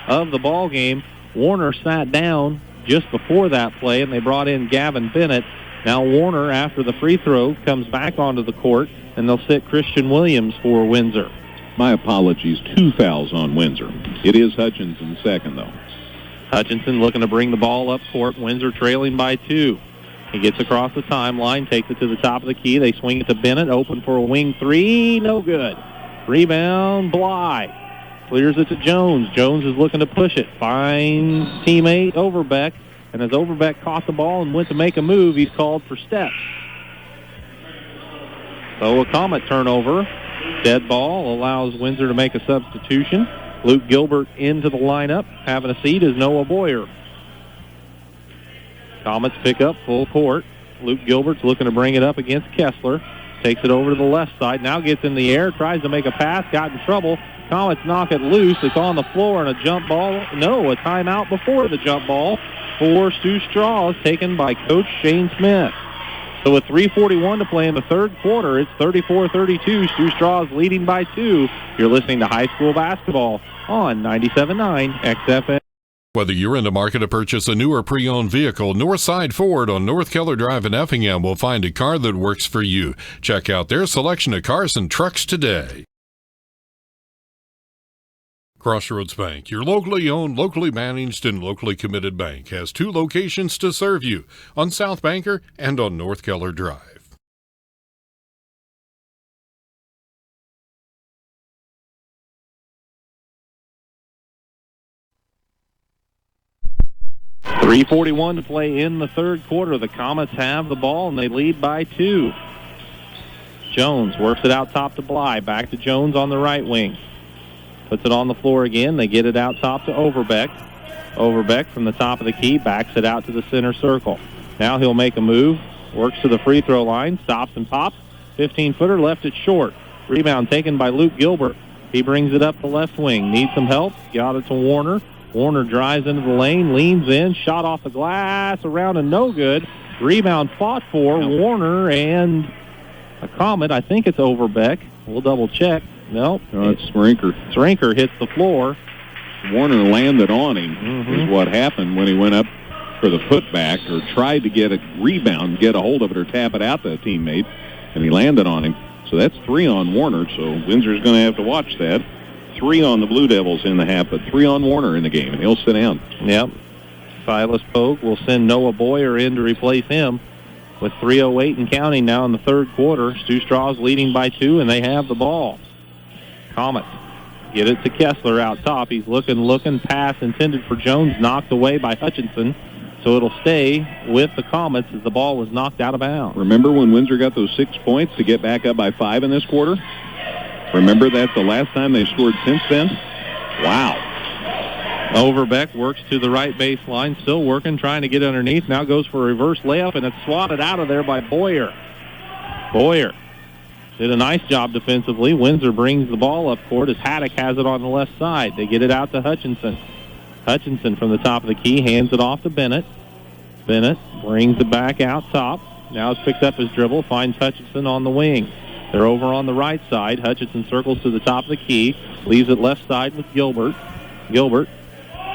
of the ball game. Warner sat down just before that play, and they brought in Gavin Bennett. Now Warner, after the free throw, comes back onto the court, and they'll sit Christian Williams for Windsor. My apologies. 2 fouls on Windsor. It is Hutchinson's second, though. Hutchinson looking to bring the ball up court. Windsor trailing by 2. He gets across the timeline, takes it to the top of the key. They swing it to Bennett, open for a wing three. No good. Rebound, Bly. Clears it to Jones. Jones is looking to push it. Finds teammate Overbeck. And as Overbeck caught the ball and went to make a move, he's called for steps. So a Comet turnover. Dead ball allows Windsor to make a substitution. Luke Gilbert into the lineup. Having a seat is Noah Boyer. Comets pick up full court. Luke Gilbert's looking to bring it up against Kessler. Takes it over to the left side. Now gets in the air. Tries to make a pass. Got in trouble. Comets knock it loose. It's on the floor and a jump ball. No, a timeout before the jump ball for Stu Straws, taken by Coach Shane Smith. So with 3:41 to play in the third quarter, it's 34-32. Stu Straws leading by 2. You're listening to high school basketball on 97.9 XFM. Whether you're in the market to purchase a new or pre-owned vehicle, Northside Ford on North Keller Drive in Effingham will find a car that works for you. Check out their selection of cars and trucks today. Crossroads Bank, your locally owned, locally managed, and locally committed bank, has 2 locations to serve you, on South Banker and on North Keller Drive. .341 to play in the third quarter. The Comets have the ball, and they lead by 2. Jones works it out top to Bly. Back to Jones on the right wing. Puts it on the floor again. They get it out top to Overbeck. Overbeck from the top of the key backs it out to the center circle. Now he'll make a move. Works to the free throw line. Stops and pops. 15-footer left it short. Rebound taken by Luke Gilbert. He brings it up the left wing. Needs some help. Got it to Warner. Warner drives into the lane. Leans in. Shot off the glass. Around and no good. Rebound fought for Warner and a Comet. I think it's Overbeck. We'll double check. No, it's Rinker. Rinker hits the floor. Warner landed on him is what happened when he went up for the putback or tried to get a rebound, get a hold of it or tap it out to a teammate, and he landed on him. So that's 3 on Warner, so Windsor's going to have to watch that. 3 on the Blue Devils in the half, but 3 on Warner in the game, and he'll sit down. Yep. Silas Pogue will send Noah Boyer in to replace him. With 3:08 and counting now in the third quarter, Stu Straws leading by 2, and they have the ball. Comets get it to Kessler out top. He's looking. Pass intended for Jones, knocked away by Hutchinson. So it'll stay with the Comets as the ball was knocked out of bounds. Remember when Windsor got those 6 points to get back up by 5 in this quarter? Remember that's the last time they scored since then? Wow. Overbeck works to the right baseline, still working, trying to get underneath. Now goes for a reverse layup, and it's swatted out of there by Boyer. Boyer did a nice job defensively. Windsor brings the ball up court as Haddock has it on the left side. They get it out to Hutchinson. Hutchinson from the top of the key hands it off to Bennett. Bennett brings it back out top. Now it's picked up his dribble, finds Hutchinson on the wing. They're over on the right side. Hutchinson circles to the top of the key, leaves it left side with Gilbert. Gilbert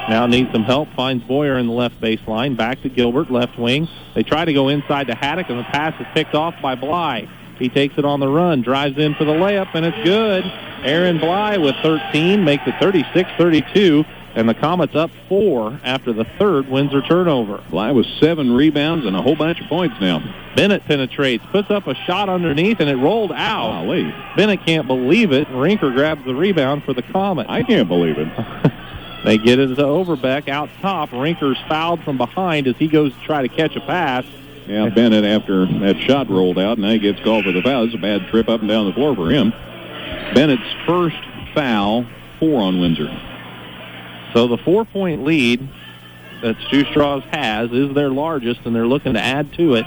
now needs some help, finds Boyer in the left baseline. Back to Gilbert, left wing. They try to go inside to Haddock, and the pass is picked off by Bly. He takes it on the run, drives in for the layup, and it's good. Aaron Bly with 13 makes it 36-32, and the Comets up 4 after the third Windsor turnover. Bly with 7 rebounds and a whole bunch of points now. Bennett penetrates, puts up a shot underneath, and it rolled out. Golly. Bennett can't believe it. Rinker grabs the rebound for the Comets. I can't believe it. They get it to Overbeck out top. Rinker's fouled from behind as he goes to try to catch a pass. Yeah, Bennett, after that shot rolled out, now he gets called for the foul. It's a bad trip up and down the floor for him. Bennett's first foul, 4 on Windsor. So the 4-point lead that Stu Straws has is their largest, and they're looking to add to it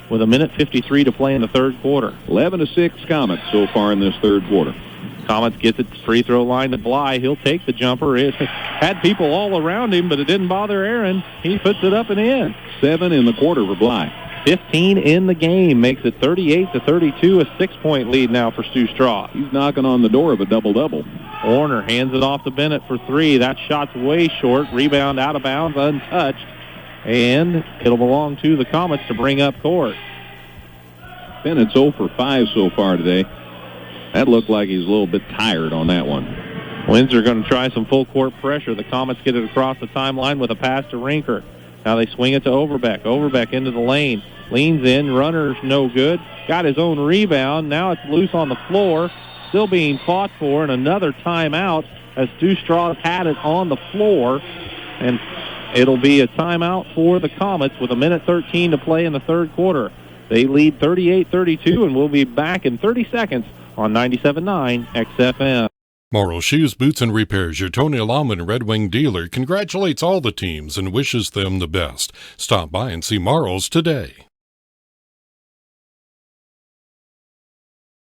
with 1:53 to play in the third quarter. 11-6 Comets so far in this third quarter. Comets gets it to free throw line to Bly. He'll take the jumper. It had people all around him, but it didn't bother Aaron. He puts it up and in. 7 in the quarter for Bly. 15 in the game makes it 38-32, a 6-point lead now for Stu Straw. He's knocking on the door of a double-double. Warner hands it off to Bennett for 3. That shot's way short. Rebound out of bounds, untouched. And it'll belong to the Comets to bring up court. Bennett's 0 for 5 so far today. That looked like he's a little bit tired on that one. Windsor going to try some full court pressure. The Comets get it across the timeline with a pass to Rinker. Now they swing it to Overbeck. Overbeck into the lane. Leans in. Runner's no good. Got his own rebound. Now it's loose on the floor. Still being fought for, and another timeout as Stu Strauss had it on the floor. And it'll be a timeout for the Comets with 1:13 to play in the third quarter. They lead 38-32, and we'll be back in 30 seconds on 97.9 XFM. Morrow Shoes, Boots, and Repairs, your Tony Lawman Red Wing dealer, congratulates all the teams and wishes them the best. Stop by and see Morrow's today.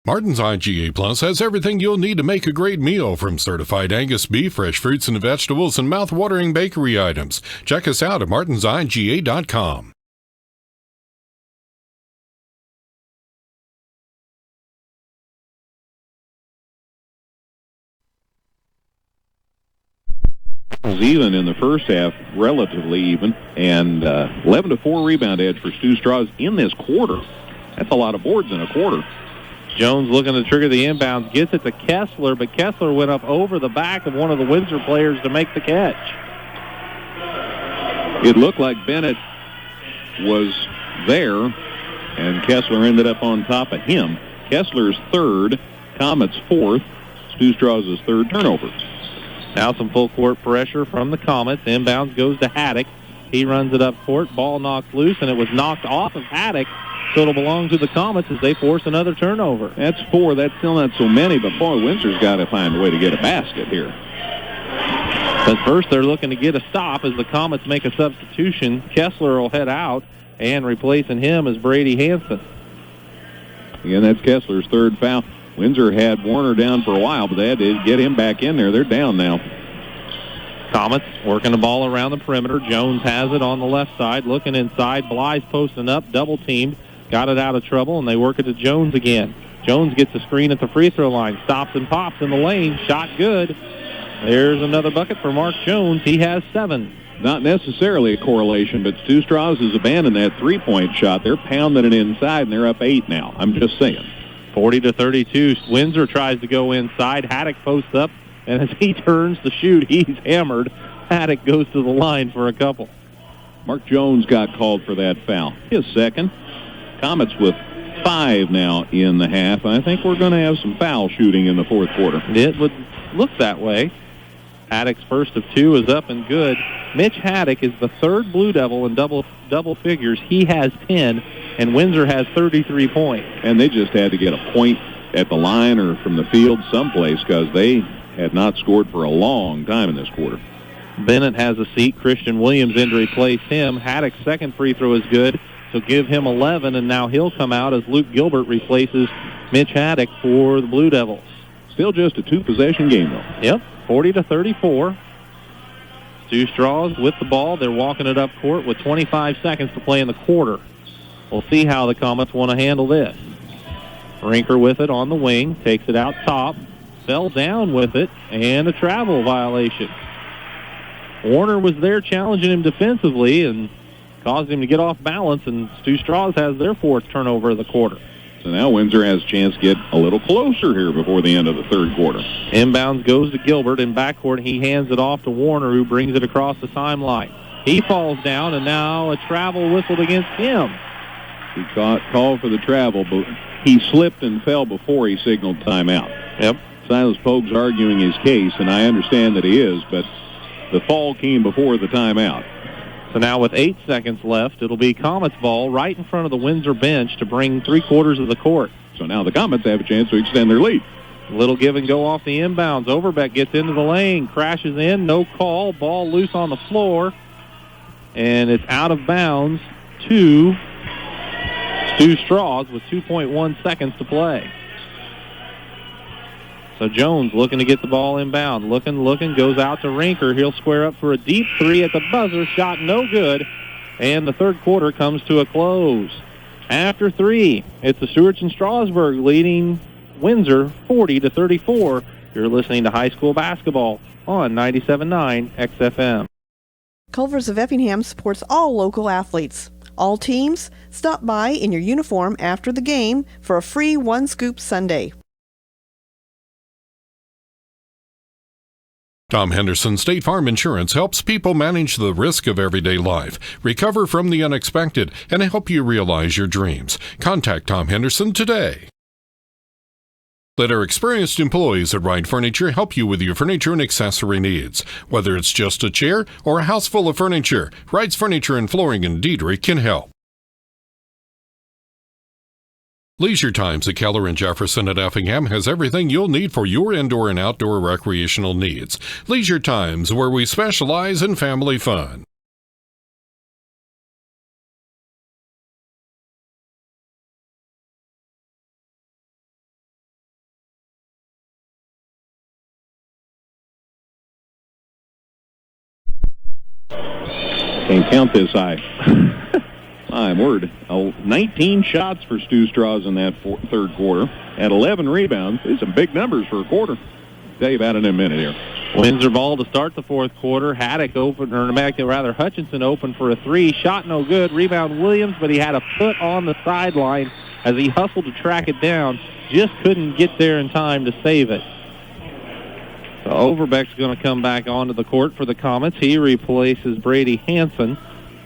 Martin's IGA Plus has everything you'll need to make a great meal, from certified Angus beef, fresh fruits and vegetables, and mouth-watering bakery items. Check us out at martinsiga.com. Was even in the first half, relatively even, and 11-4 rebound edge for Stu Strauss in this quarter. That's a lot of boards in a quarter. Jones looking to trigger the inbounds, gets it to Kessler, but Kessler went up over the back of one of the Windsor players to make the catch. It looked like Bennett was there, and Kessler ended up on top of him. Kessler's third, Comets fourth, Stu Strauss' third turnover. Now some full court pressure from the Comets. Inbounds goes to Haddock. He runs it up court. Ball knocked loose, and it was knocked off of Haddock. So it'll belong to the Comets as they force another turnover. That's 4. That's still not so many, but boy, Windsor's got to find a way to get a basket here. But first they're looking to get a stop as the Comets make a substitution. Kessler will head out, and replacing him is Brady Hansen. Again, that's Kessler's third foul. Windsor had Warner down for a while, but they had to get him back in there. They're down now. Comets working the ball around the perimeter. Jones has it on the left side, looking inside. Bly's posting up, double-teamed. Got it out of trouble, and they work it to Jones again. Jones gets a screen at the free throw line. Stops and pops in the lane. Shot good. There's another bucket for Mark Jones. He has 7. Not necessarily a correlation, but Stu Strauss has abandoned that three-point shot. They're pounding it inside, and they're up 8 now. I'm just saying. 40-32. Windsor tries to go inside. Haddock posts up, and as he turns to shoot, he's hammered. Haddock goes to the line for a couple. Mark Jones got called for that foul. His second. Comets with 5 now in the half. I think we're going to have some foul shooting in the fourth quarter. It would look that way. Haddock's first of 2 is up and good. Mitch Haddock is the third Blue Devil in double figures. He has 10, and Windsor has 33 points. And they just had to get a point at the line or from the field someplace because they had not scored for a long time in this quarter. Bennett has a seat. Christian Williams in to replace him. Haddock's second free throw is good, so give him 11, and now he'll come out as Luke Gilbert replaces Mitch Haddock for the Blue Devils. Still just a 2-possession game, though. Yep, 40-34. Stu Strauss with the ball. They're walking it up court with 25 seconds to play in the quarter. We'll see how the Comets want to handle this. Rinker with it on the wing, takes it out top, fell down with it, and a travel violation. Warner was there challenging him defensively and caused him to get off balance, and Stu Strauss has their 4th turnover of the quarter. So now Windsor has a chance to get a little closer here before the end of the third quarter. Inbounds goes to Gilbert. In backcourt, he hands it off to Warner, who brings it across the timeline. He falls down, and now a travel whistled against him. He called for the travel, but he slipped and fell before he signaled timeout. Yep. Silas Pogue's arguing his case, and I understand that he is, but the fall came before the timeout. So now with 8 seconds left, it'll be Comets ball right in front of the Windsor bench to bring 3/4 of the court. So now the Comets have a chance to extend their lead. Little give and go off the inbounds. Overbeck gets into the lane, crashes in, no call, ball loose on the floor, and it's out of bounds to Stu Strauss with 2.1 seconds to play. So Jones looking to get the ball inbound. Looking, goes out to Rinker. He'll square up for a deep 3 at the buzzer. Shot no good. And the third quarter comes to a close. After 3, it's the Stewarts and Strasburg leading Windsor 40-34. You're listening to high school basketball on 97.9 XFM. Culver's of Effingham supports all local athletes. All teams, stop by in your uniform after the game for a free one scoop sundae. Tom Henderson State Farm Insurance helps people manage the risk of everyday life, recover from the unexpected, and help you realize your dreams. Contact Tom Henderson today. Let our experienced employees at Ride Furniture help you with your furniture and accessory needs. Whether it's just a chair or a house full of furniture, Ride's Furniture and Flooring in Diedrich can help. Leisure Times at Keller and Jefferson at Effingham has everything you'll need for your indoor and outdoor recreational needs. Leisure Times, where we specialize in family fun. Can't count this high. My word. 19 shots for Stu Strauss in that third quarter. At 11 rebounds. These are some big numbers for a quarter. Tell you about it in a minute here. Windsor ball to start the fourth quarter. Hutchinson open for a three. Shot no good. Rebound Williams, but he had a foot on the sideline as he hustled to track it down. Just couldn't get there in time to save it. So Overbeck's going to come back onto the court for the Comets. He replaces Brady Hansen.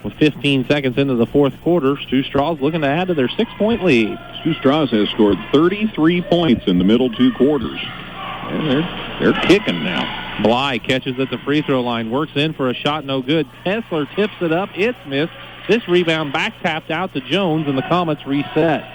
With 15 seconds into the fourth quarter, Stu Strauss looking to add to their 6-point lead. Stu Strauss has scored 33 points in the middle two quarters. And they're kicking now. Bly catches at the free throw line, works in for a shot, no good. Kessler tips it up, it's missed. This rebound back tapped out to Jones, and the Comets reset.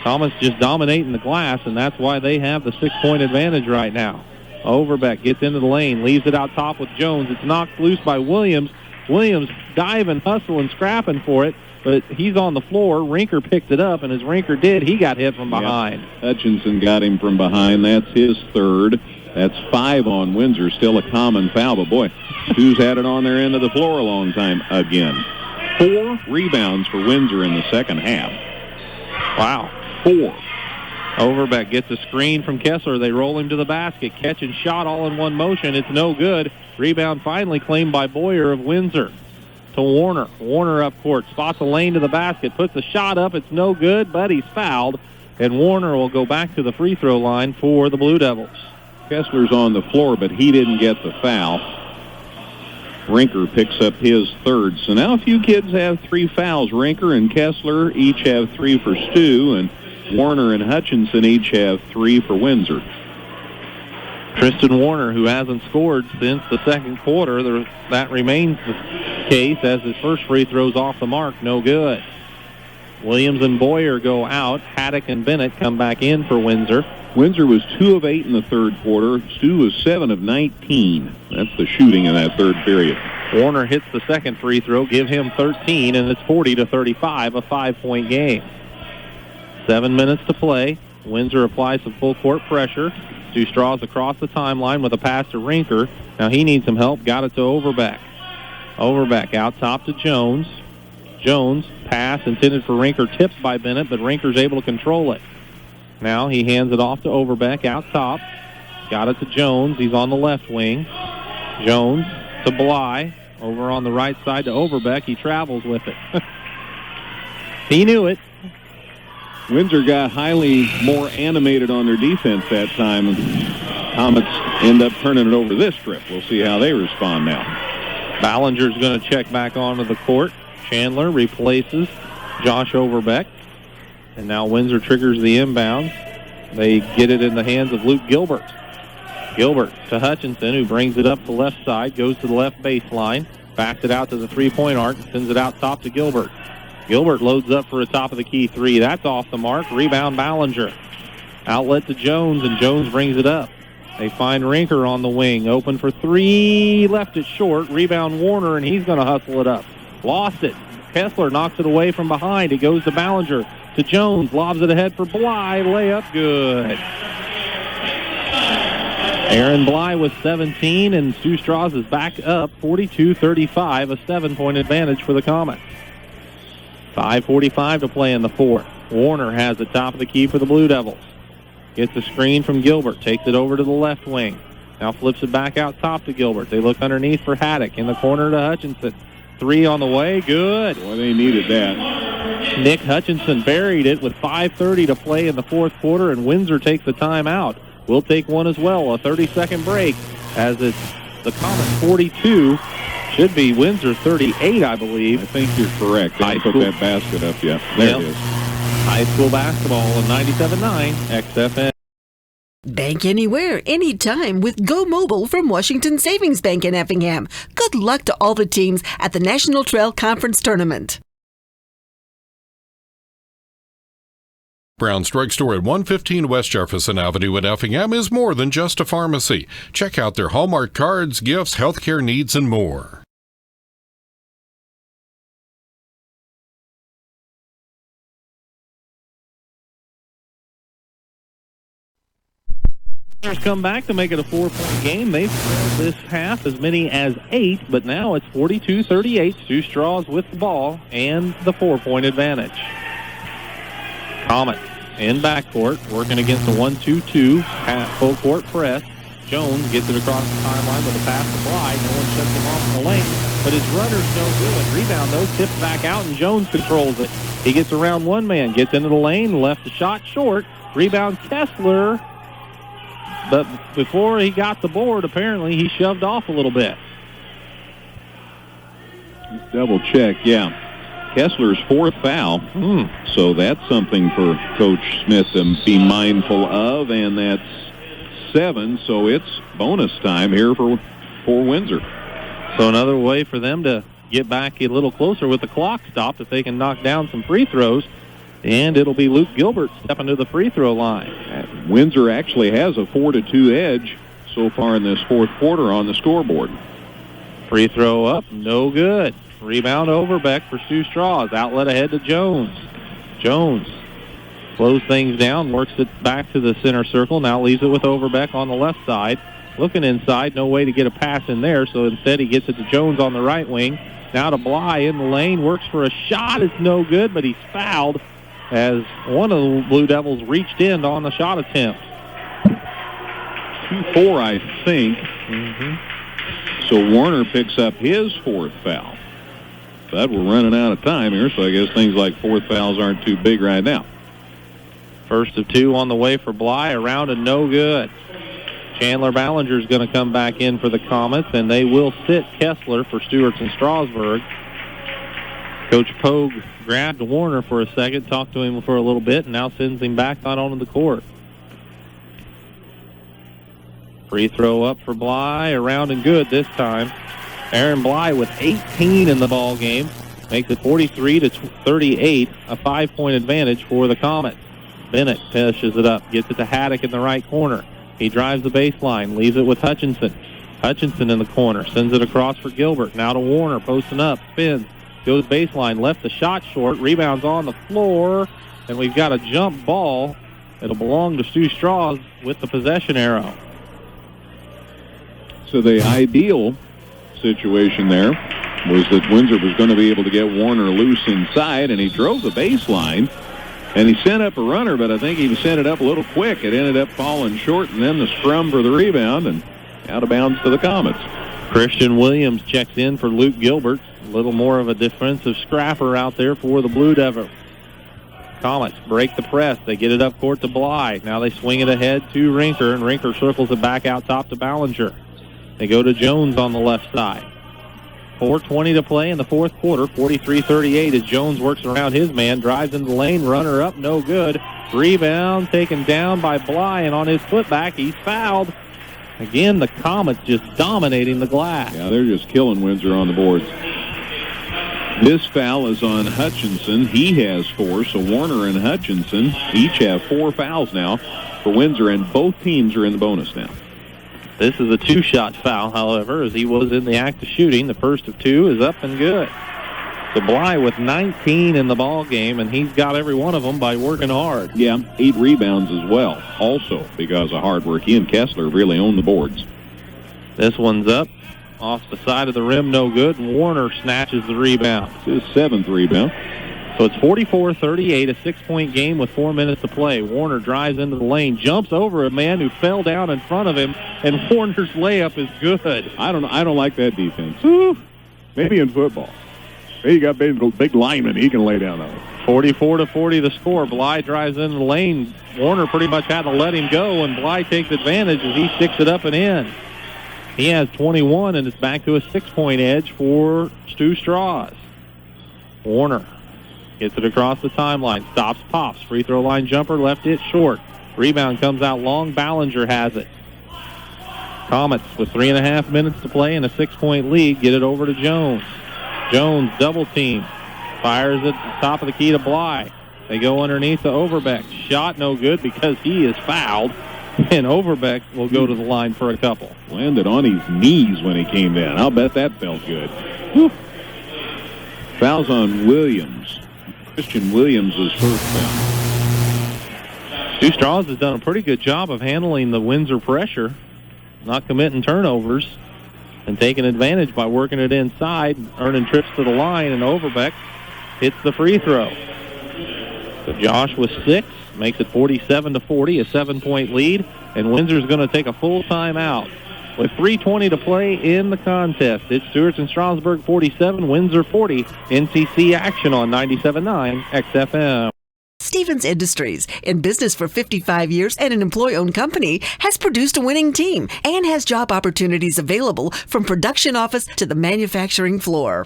Comets just dominating the glass, and that's why they have the 6-point advantage right now. Overbeck gets into the lane, leaves it out top with Jones. It's knocked loose by Williams. Williams diving, hustling, scrapping for it, but he's on the floor. Rinker picked it up, and as Rinker did, he got hit from behind. Yep. Hutchinson got him from behind. That's his third. That's 5 on Windsor. Still a common foul, but boy, Stu's had it on their end of the floor a long time again. 4 rebounds for Windsor in the second half. Wow. 4. Overbeck gets a screen from Kessler. They roll him to the basket. Catch and shot all in one motion. It's no good. Rebound finally claimed by Boyer of Windsor. To Warner. Warner up court. Spots a lane to the basket. Puts a shot up. It's no good, but he's fouled. And Warner will go back to the free throw line for the Blue Devils. Kessler's on the floor, but he didn't get the foul. Rinker picks up his third. So now a few kids have 3 fouls. Rinker and Kessler each have 3 for Stu, and Warner and Hutchinson each have 3 for Windsor. Tristan Warner, who hasn't scored since the second quarter, that remains the case as his first free throw's off the mark, no good. Williams and Boyer go out. Haddock and Bennett come back in for Windsor. Windsor was 2 of 8 in the third quarter. Stu was 7 of 19. That's the shooting in that third period. Warner hits the second free throw, give him 13, and it's 40-35, a 5-point game. 7 minutes to play. Windsor applies some full court pressure. Stu Strauss across the timeline with a pass to Rinker. Now he needs some help. Got it to Overbeck. Overbeck out top to Jones. Jones, pass intended for Rinker, tipped by Bennett, but Rinker's able to control it. Now he hands it off to Overbeck out top. Got it to Jones. He's on the left wing. Jones to Bly. Over on the right side to Overbeck. He travels with it. He knew it. Windsor got highly more animated on their defense that time. Comets end up turning it over this trip. We'll see how they respond now. Ballinger's going to check back onto the court. Chandler replaces Josh Overbeck. And now Windsor triggers the inbound. They get it in the hands of Luke Gilbert. Gilbert to Hutchinson, who brings it up the left side, goes to the left baseline, backs it out to the three-point arc, sends it out top to Gilbert. Gilbert loads up for a top-of-the-key three. That's off the mark. Rebound Ballinger. Outlet to Jones, and Jones brings it up. They find Rinker on the wing. Open for 3. Left it short. Rebound Warner, and he's going to hustle it up. Lost it. Kessler knocks it away from behind. It goes to Ballinger. To Jones. Lobs it ahead for Bly. Layup good. Aaron Bly with 17, and Stu Strauss is back up 42-35, a 7-point advantage for the Comets. 5:45 to play in the fourth. Warner has the top of the key for the Blue Devils. Gets a screen from Gilbert. Takes it over to the left wing. Now flips it back out top to Gilbert. They look underneath for Haddock. In the corner to Hutchinson. Three on the way. Good. Boy, they needed that. Nick Hutchinson buried it with 5:30 to play in the fourth quarter, and Windsor takes the timeout. We'll take one as well, a 30-second break, as it's the Comets 42. Should be Windsor 38, I believe. I think you're correct. They put that basket up yet. There it is. High school basketball on 97.9 XFM. Bank anywhere, anytime with Go Mobile from Washington Savings Bank in Effingham. Good luck to all the teams at the National Trail Conference Tournament. Brown's Drugstore at 115 West Jefferson Avenue in Effingham is more than just a pharmacy. Check out their Hallmark cards, gifts, healthcare needs, and more. Come back to make it a 4-point game. They've scored this half as many as 8, but now it's 42-38. Stu Straws with the ball and the 4-point advantage. Comets in backcourt, working against a 1-2-2 full court press. Jones gets it across the timeline with a pass to Bly. No one shuts him off in the lane, but his runner's no good. Rebound, though, tipped back out, and Jones controls it. He gets around one man, gets into the lane, left the shot short. Rebound, Kessler. But before he got the board, apparently he shoved off a little bit. Double check, yeah. Kessler's fourth foul. So that's something for Coach Smith to be mindful of, and that's 7, so it's bonus time here for Windsor. So another way for them to get back a little closer with the clock stopped if they can knock down some free throws. And it'll be Luke Gilbert stepping to the free throw line. Windsor actually has a 4-2 edge so far in this fourth quarter on the scoreboard. Free throw up, no good. Rebound Overbeck for Stu Straws. Outlet ahead to Jones. Jones slows things down, works it back to the center circle. Now leaves it with Overbeck on the left side. Looking inside, no way to get a pass in there, so instead he gets it to Jones on the right wing. Now to Bly in the lane, works for a shot. It's no good, but he's fouled as one of the Blue Devils reached in on the shot attempt. 2-4, I think. So Warner picks up his fourth foul. But we're running out of time here, so I guess things like fourth fouls aren't too big right now. First of 2 on the way for Bly, around and no good. Chandler Ballinger's going to come back in for the Comets, and they will sit Kessler for Stewart's and Strasburg. Coach Pogue grabbed Warner for a second, talked to him for a little bit, and now sends him back out onto the court. Free throw up for Bly, around and good this time. Aaron Bly with 18 in the ball game makes it 43-38, a 5-point advantage for the Comets. Bennett pushes it up, gets it to Haddock in the right corner. He drives the baseline, leaves it with Hutchinson. Hutchinson in the corner, sends it across for Gilbert. Now to Warner, posting up, spins, goes baseline, left the shot short, rebounds on the floor, and we've got a jump ball. It'll belong to Stu Straws with the possession arrow. So the ideal situation there was that Windsor was going to be able to get Warner loose inside, and he drove the baseline, and he sent up a runner, but I think he sent it up a little quick. It ended up falling short, and then the scrum for the rebound, and out of bounds to the Comets. Christian Williams checks in for Luke Gilbert. A little more of a defensive scrapper out there for the Blue Devils. Comets break the press. They get it up court to Bly. Now they swing it ahead to Rinker, and Rinker circles it back out top to Ballinger. They go to Jones on the left side. 4:20 to play in the fourth quarter, 43-38 as Jones works around his man, drives into the lane, runner up, no good. Rebound taken down by Bly, and on his putback, he's fouled. Again, the Comets just dominating the glass. Yeah, they're just killing Windsor on the boards. This foul is on Hutchinson. He has 4, so Warner and Hutchinson each have 4 fouls now for Windsor, and both teams are in the bonus now. This is a 2-shot foul, however, as he was in the act of shooting. The first of 2 is up and good. So Bly with 19 in the ball game, and he's got every one of them by working hard. Yeah, 8 rebounds as well, also because of hard work. He and Kessler really own the boards. This one's up off the side of the rim, no good, and Warner snatches the rebound. It's his 7th rebound. So it's 44-38, a 6-point game with 4 minutes to play. Warner drives into the lane, jumps over a man who fell down in front of him, and Warner's layup is good. I don't like that defense. Woo. Maybe in football. He got big lineman. He can lay down on it. 44-40 the score. Bly drives into the lane. Warner pretty much had to let him go, and Bly takes advantage as he sticks it up and in. He has 21, and it's back to a 6-point edge for Stu Strauss. Warner gets it across the timeline. Stops, pops. Free throw line jumper, left it short. Rebound comes out long. Ballinger has it. Comets with 3.5 minutes to play and a 6-point lead. Get it over to Jones. Jones double team. Fires at the top of the key to Bly. They go underneath to Overbeck. Shot no good because he is fouled. And Overbeck will go to the line for a couple. Landed on his knees when he came down. I'll bet that felt good. Whew. Fouls on Williams. Christian Williams is first foul. Stu Strauss has done a pretty good job of handling the Windsor pressure, not committing turnovers, and taking advantage by working it inside, earning trips to the line, and Overbeck hits the free throw. So Josh with 6, makes it 47-40, a 7-point lead, and Windsor's going to take a full timeout. With 3:20 to play in the contest, it's Stewart's and Strasburg 47, Windsor 40. NTC action on 97.9 XFM. Stevens Industries, in business for 55 years and an employee-owned company, has produced a winning team and has job opportunities available from production office to the manufacturing floor.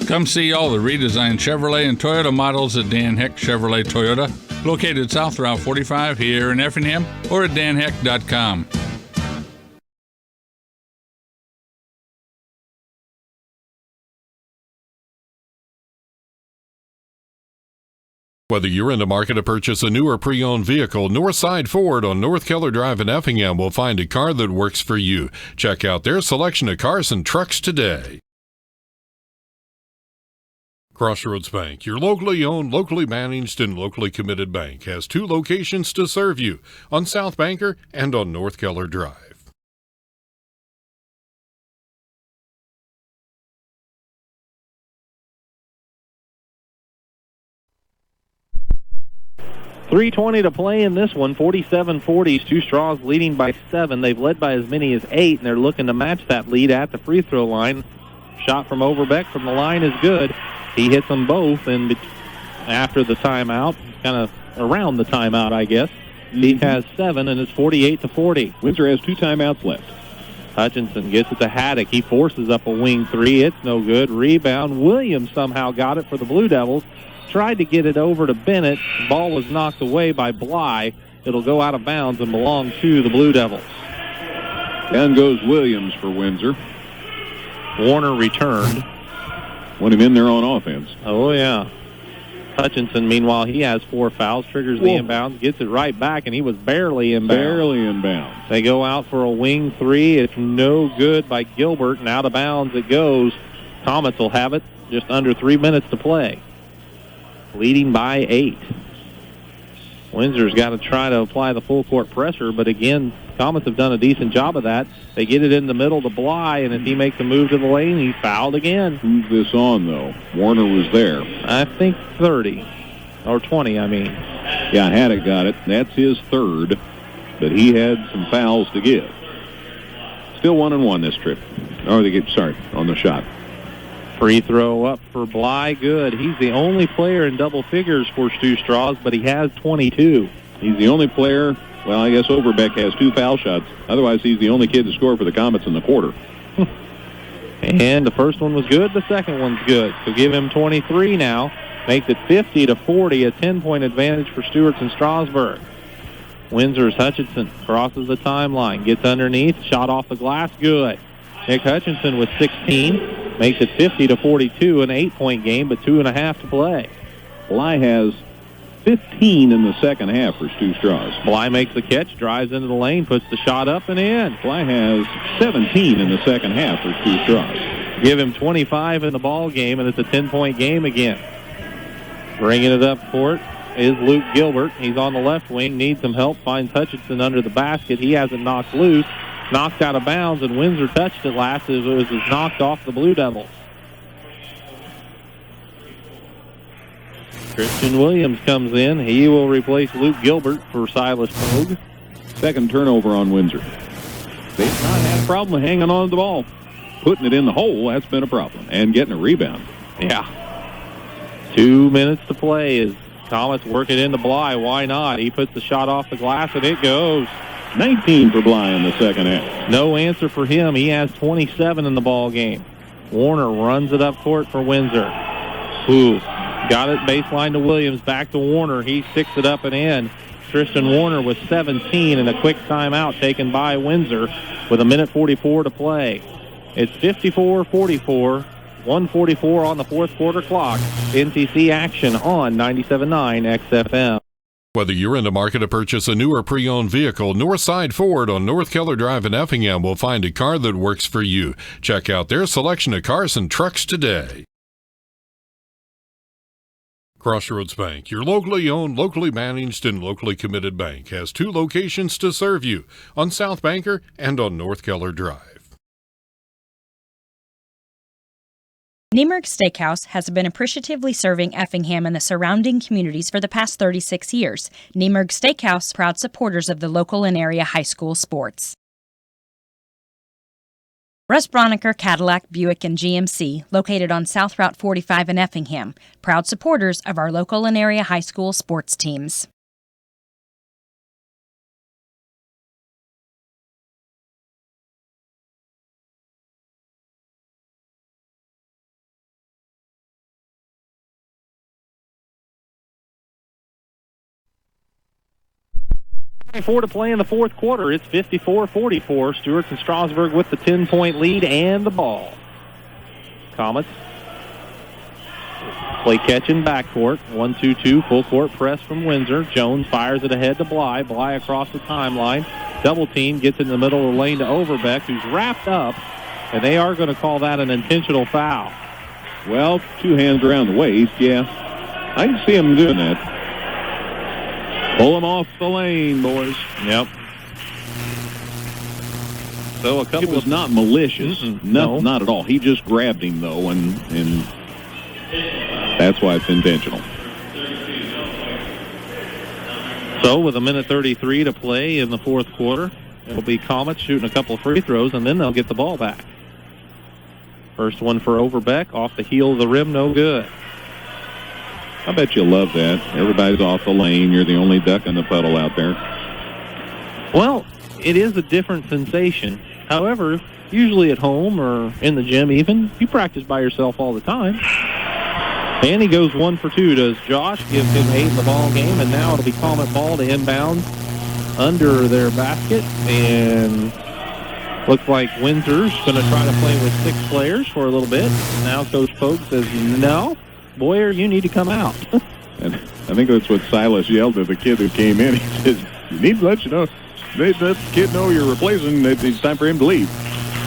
Come see all the redesigned Chevrolet and Toyota models at Dan Heck Chevrolet Toyota, located south Route 45 here in Effingham, or at danheck.com. Whether you're in the market to purchase a new or pre-owned vehicle, Northside Ford on North Keller Drive in Effingham will find a car that works for you. Check out their selection of cars and trucks today. Crossroads Bank, your locally owned, locally managed, and locally committed bank, has 2 locations to serve you, on South Banker and on North Keller Drive. .320 to play in this one, 47-40. Stu Strauss leading by 7. They've led by as many as 8, and they're looking to match that lead at the free throw line. Shot from Overbeck from the line is good. He hits them both, and after the timeout, kind of around the timeout, I guess, he has 7, and it's 48-40. Windsor has 2 timeouts left. Hutchinson gets it to Haddock. He forces up a wing 3. It's no good. Rebound. Williams somehow got it for the Blue Devils. Tried to get it over to Bennett. Ball was knocked away by Bly. It'll go out of bounds and belong to the Blue Devils. Down goes Williams for Windsor. Warner returned. Want him in there on offense. Oh, yeah. Hutchinson, meanwhile, he has 4 fouls, triggers the inbounds, gets it right back, and he was barely inbounds. Barely inbounds. They go out for a wing 3. It's no good by Gilbert, and out of bounds it goes. Comets will have it. Just under 3 minutes to play. Leading by 8. Windsor's got to try to apply the full court pressure, but again, Comets have done a decent job of that. They get it in the middle to Bly, and if he makes a move to the lane, he's fouled again. Who's this on, though? Warner was there. I think 30. Or 20, I mean. Yeah, Haddock got it. That's his 3rd, but he had some fouls to give. Still 1-1 this trip. Or they get, on the shot. Free throw up for Bly, good. He's the only player in double figures for Stu Strauss, but he has 22. He's the only player, well, I guess Overbeck has 2 foul shots. Otherwise, he's the only kid to score for the Comets in the quarter. And the first one was good, the second one's good. So give him 23 now. Makes it 50-40, a 10-point advantage for Stewart's and Strasburg. Windsor's Hutchinson crosses the timeline, gets underneath, shot off the glass, good. Nick Hutchinson with 16. Makes it 50-42, an 8-point game, but 2.5 to play. Bly has 15 in the second half for Stu Strauss. Bly makes the catch, drives into the lane, puts the shot up and in. Bly has 17 in the second half for Stu Strauss. Give him 25 in the ball game, and it's a 10-point game again. Bringing it up court is Luke Gilbert. He's on the left wing, needs some help, finds Hutchinson under the basket. He has it knocked loose. Knocked out of bounds, and Windsor touched it last as it was knocked off the Blue Devils. Christian Williams comes in. He will replace Luke Gilbert for Silas Pogue. Second turnover on Windsor. They've not had a problem hanging on to the ball. putting it in the hole, that's been a problem. And getting a rebound. Yeah. 2 minutes to play as Comets work it into Bly. Why not? He puts the shot off the glass, and it goes. 19 for Bly in the second half. No answer for him. He has 27 in the ball game. Warner runs it up court for Windsor. Ooh, got it baseline to Williams. Back to Warner. He sticks it up and in. Tristan Warner with 17 and a quick timeout taken by Windsor with 1:44 to play. It's 54-44. 1:44 on the fourth quarter clock. NTC action on 97.9 XFM. Whether you're in the market to purchase a new or pre-owned vehicle, Northside Ford on North Keller Drive in Effingham will find a car that works for you. Check out their selection of cars and trucks today. Crossroads Bank, your locally owned, locally managed, and locally committed bank, has 2 locations to serve you, on South Banker and on North Keller Drive. Niemerg Steakhouse has been appreciatively serving Effingham and the surrounding communities for the past 36 years. Niemerg Steakhouse, proud supporters of the local and area high school sports. Russ Broniker Cadillac, Buick, and GMC, located on South Route 45 in Effingham, proud supporters of our local and area high school sports teams. To play in the fourth quarter. It's 54-44. Stewart's and Strasburg with the 10-point lead and the ball. Comets play catch in backcourt. 1-2-2 full court press from Windsor. Jones fires it ahead to Bly. Bly across the timeline. Double team gets in the middle of the lane to Overbeck, who's wrapped up, and they are going to call that an intentional foul. Well, 2 hands around the waist, yeah. I can see him doing that. Pull him off the lane, boys. Yep. So a couple it was not malicious. No, no, not at all. He just grabbed him, though, and that's why it's intentional. So with 1:33 to play in the fourth quarter, it'll be Comets shooting a couple of free throws, and then they'll get the ball back. First one for Overbeck, off the heel of the rim, no good. I bet you love that. Everybody's off the lane. You're the only duck in the puddle out there. Well, it is a different sensation. However, usually at home or in the gym even, you practice by yourself all the time. And he goes 1 for 2, does Josh. Gives him 8 in the ball game, and now it'll be Comet ball to inbound under their basket. And looks like Windsor's going to try to play with 6 players for a little bit. Now Coach Pope says, no, Boyer, you need to come out. And I think that's what Silas yelled at the kid who came in. He says, you need to let you know. Let the kid know you're replacing. It's time for him to leave.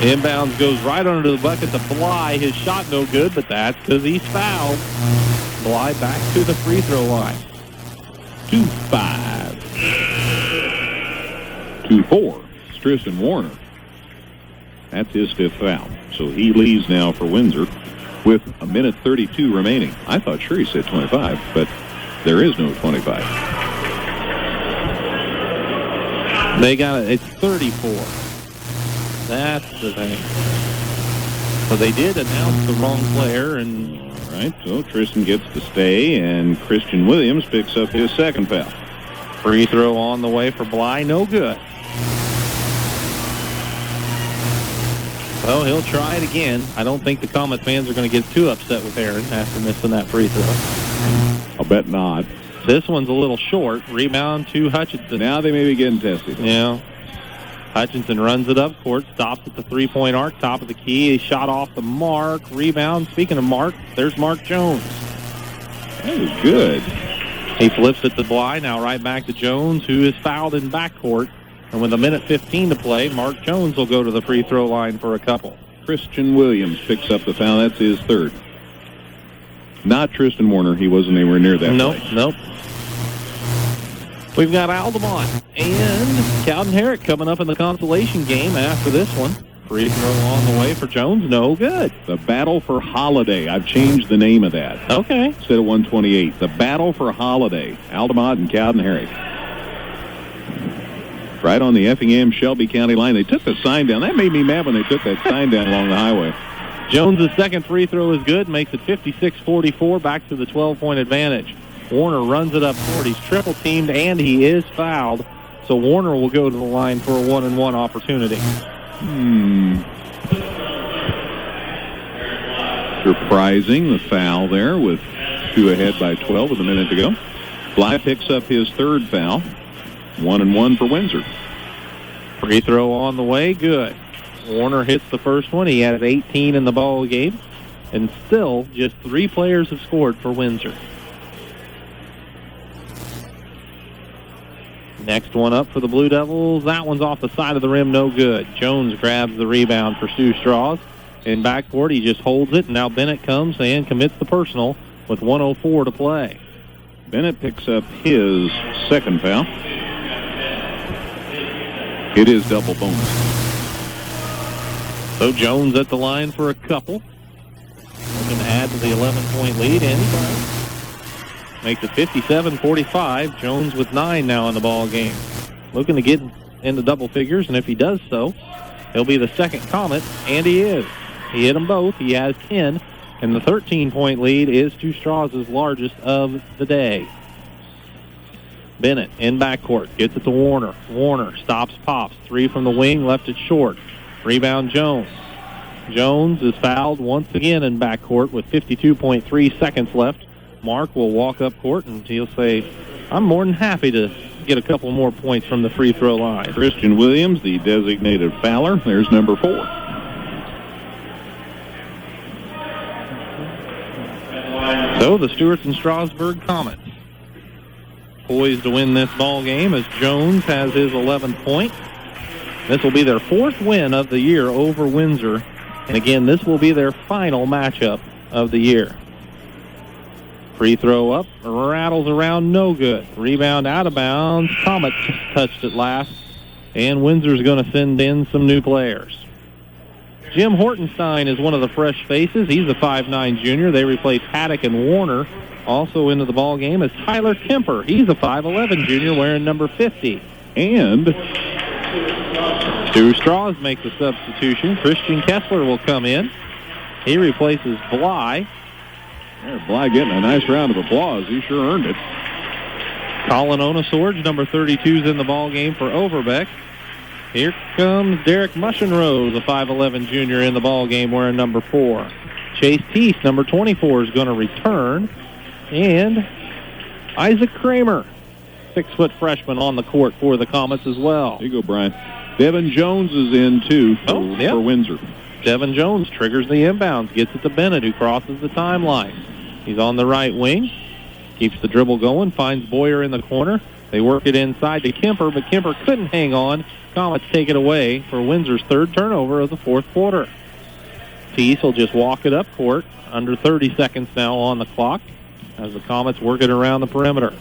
Inbounds goes right under the bucket to Bly. His shot no good, but that's because he's fouled. Bly back to the free throw line. 2-5. 2-4. It's Tristan Warner. That's his 5th foul. So he leaves now for Windsor with 1:32 remaining. I thought sure he said 25, but there is no 25. They got it. It's 34. That's the thing. So they did announce the wrong player, and all right. So Tristan gets to stay, and Christian Williams picks up his 2nd foul. Free throw on the way for Bly, no good. Well, he'll try it again. I don't think the Comet fans are going to get too upset with Aaron after missing that free throw. I'll bet not. This one's a little short. Rebound to Hutchinson. Now they may be getting tested. Yeah. Hutchinson runs it up court, stops at the 3-point arc, top of the key. He shot off the mark. Rebound. Speaking of Mark, there's Mark Jones. That was good. He flips it to Bly. Now right back to Jones, who is fouled in backcourt. And with 1:15 to play, Mark Jones will go to the free throw line for a couple. Christian Williams picks up the foul. That's his 3rd. Not Tristan Warner. He wasn't anywhere near that. Nope. We've got Altamont and Cowden Herrick coming up in the consolation game after this one. Free throw on the way for Jones. No good. The Battle for Holiday. I've changed the name of that. Okay. Instead of 128. The Battle for Holiday. Altamont and Cowden Herrick. right on the Effingham-Shelby County line. They took the sign down. That made me mad when they took that sign down along the highway. Jones' second free throw is good, makes it 56-44, back to the 12-point advantage. Warner runs it up court. He's triple-teamed, and he is fouled. So Warner will go to the line for a 1-and-1 opportunity. Surprising, the foul there with 2 ahead by 12 with a minute to go. Bly picks up his third foul. 1-and-1 for Windsor. Free throw on the way, good. Warner hits the first one. He has 18 in the ball game. And still, just 3 players have scored for Windsor. Next one up for the Blue Devils. That one's off the side of the rim, no good. Jones grabs the rebound for Stu Strauss. In backcourt, he just holds it, and now Bennett comes and commits the personal with 1:04 to play. Bennett picks up his second foul. It is double bonus. So Jones at the line for a couple. Looking to add to the 11-point lead, and he does. Makes it 57-45. Jones with 9 now in the ball game. Looking to get into double figures, and if he does so, he'll be the second Comet, and he is. He hit them both. He has 10, and the 13-point lead is Stu Strauss' largest of the day. Bennett in backcourt, gets it to Warner. Warner stops, pops. 3 from the wing, left it short. Rebound Jones. Jones is fouled once again in backcourt with 52.3 seconds left. Mark will walk up court, and he'll say, I'm more than happy to get a couple more points from the free throw line. Christian Williams, the designated fouler. There's number 4. So the Stewarts and Strasburg Comets poised to win this ball game as Jones has his 11th point. This will be their 4th win of the year over Windsor. And again, this will be their final matchup of the year. Free throw up, rattles around, no good. Rebound out of bounds. Comet just touched it last. And Windsor's going to send in some new players. Jim Hortenstein is one of the fresh faces. He's a 5'9 junior. They replace Haddock and Warner. Also into the ball game is Tyler Kemper. He's a 5'11 junior wearing number 50. And Stu Strauss makes a substitution. Christian Kessler will come in. He replaces Bly. Bly getting a nice round of applause. He sure earned it. Colin Onasorge, number 32, is in the ball game for Overbeck. Here comes Derek Muschenrose, a 5'11 junior in the ball game wearing number 4. Chase Teese, number 24, is going to return. And Isaac Kramer, 6-foot freshman on the court for the Comets as well. There you go, Brian. Devin Jones is in, too, for Windsor. Devin Jones triggers the inbounds, gets it to Bennett, who crosses the timeline. He's on the right wing, keeps the dribble going, finds Boyer in the corner. They work it inside to Kemper, but Kemper couldn't hang on. Comets take it away for Windsor's 3rd turnover of the 4th quarter. Teese will just walk it up court. Under 30 seconds now on the clock as the Comets work it around the perimeter.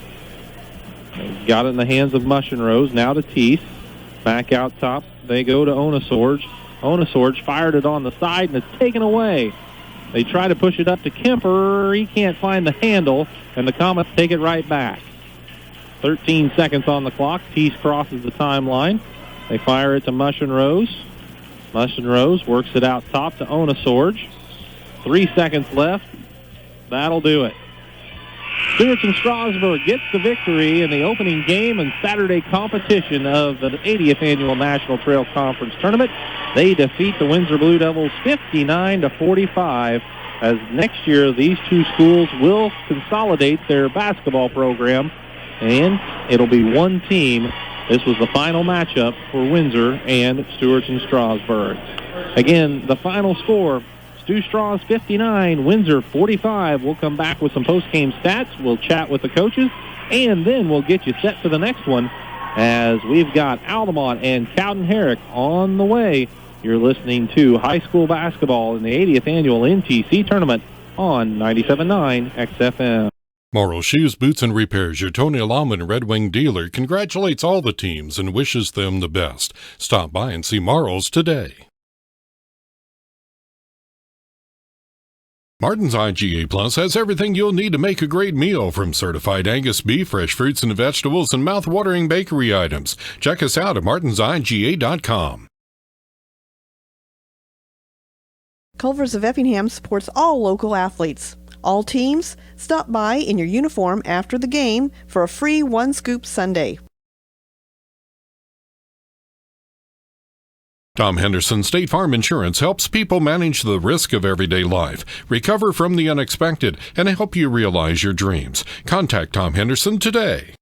They've got it in the hands of Muschenrose. Now to Teese. Back out top, they go to Onasorge. Onasorge fired it on the side, and it's taken away. They try to push it up to Kemper. He can't find the handle, and the Comets take it right back. 13 seconds on the clock. Teese crosses the timeline. They fire it to Muschenrose. Muschenrose works it out top to Onasorge. 3 seconds left. That'll do it. Stewarts and Strasburg gets the victory in the opening game and Saturday competition of the 80th Annual National Trail Conference Tournament. They defeat the Windsor Blue Devils 59-45, as next year these two schools will consolidate their basketball program, and it'll be one team. This was the final matchup for Windsor and Stewarts and Strasburg. Again, the final score, Stu Strauss 59, Windsor 45. We'll come back with some post-game stats. We'll chat with the coaches, and then we'll get you set for the next one as we've got Altamont and Cowden Herrick on the way. You're listening to high school basketball in the 80th Annual NTC Tournament on 97.9 XFM. Morrow Shoes, Boots, and Repairs, your Tony Alman Red Wing dealer, congratulates all the teams and wishes them the best. Stop by and see Morrow's today. Martin's IGA Plus has everything you'll need to make a great meal, from certified Angus beef, fresh fruits and vegetables, and mouth-watering bakery items. Check us out at martinsiga.com. Culver's of Effingham supports all local athletes. All teams, stop by in your uniform after the game for a free one-scoop sundae. Tom Henderson State Farm Insurance helps people manage the risk of everyday life, recover from the unexpected, and help you realize your dreams. Contact Tom Henderson today.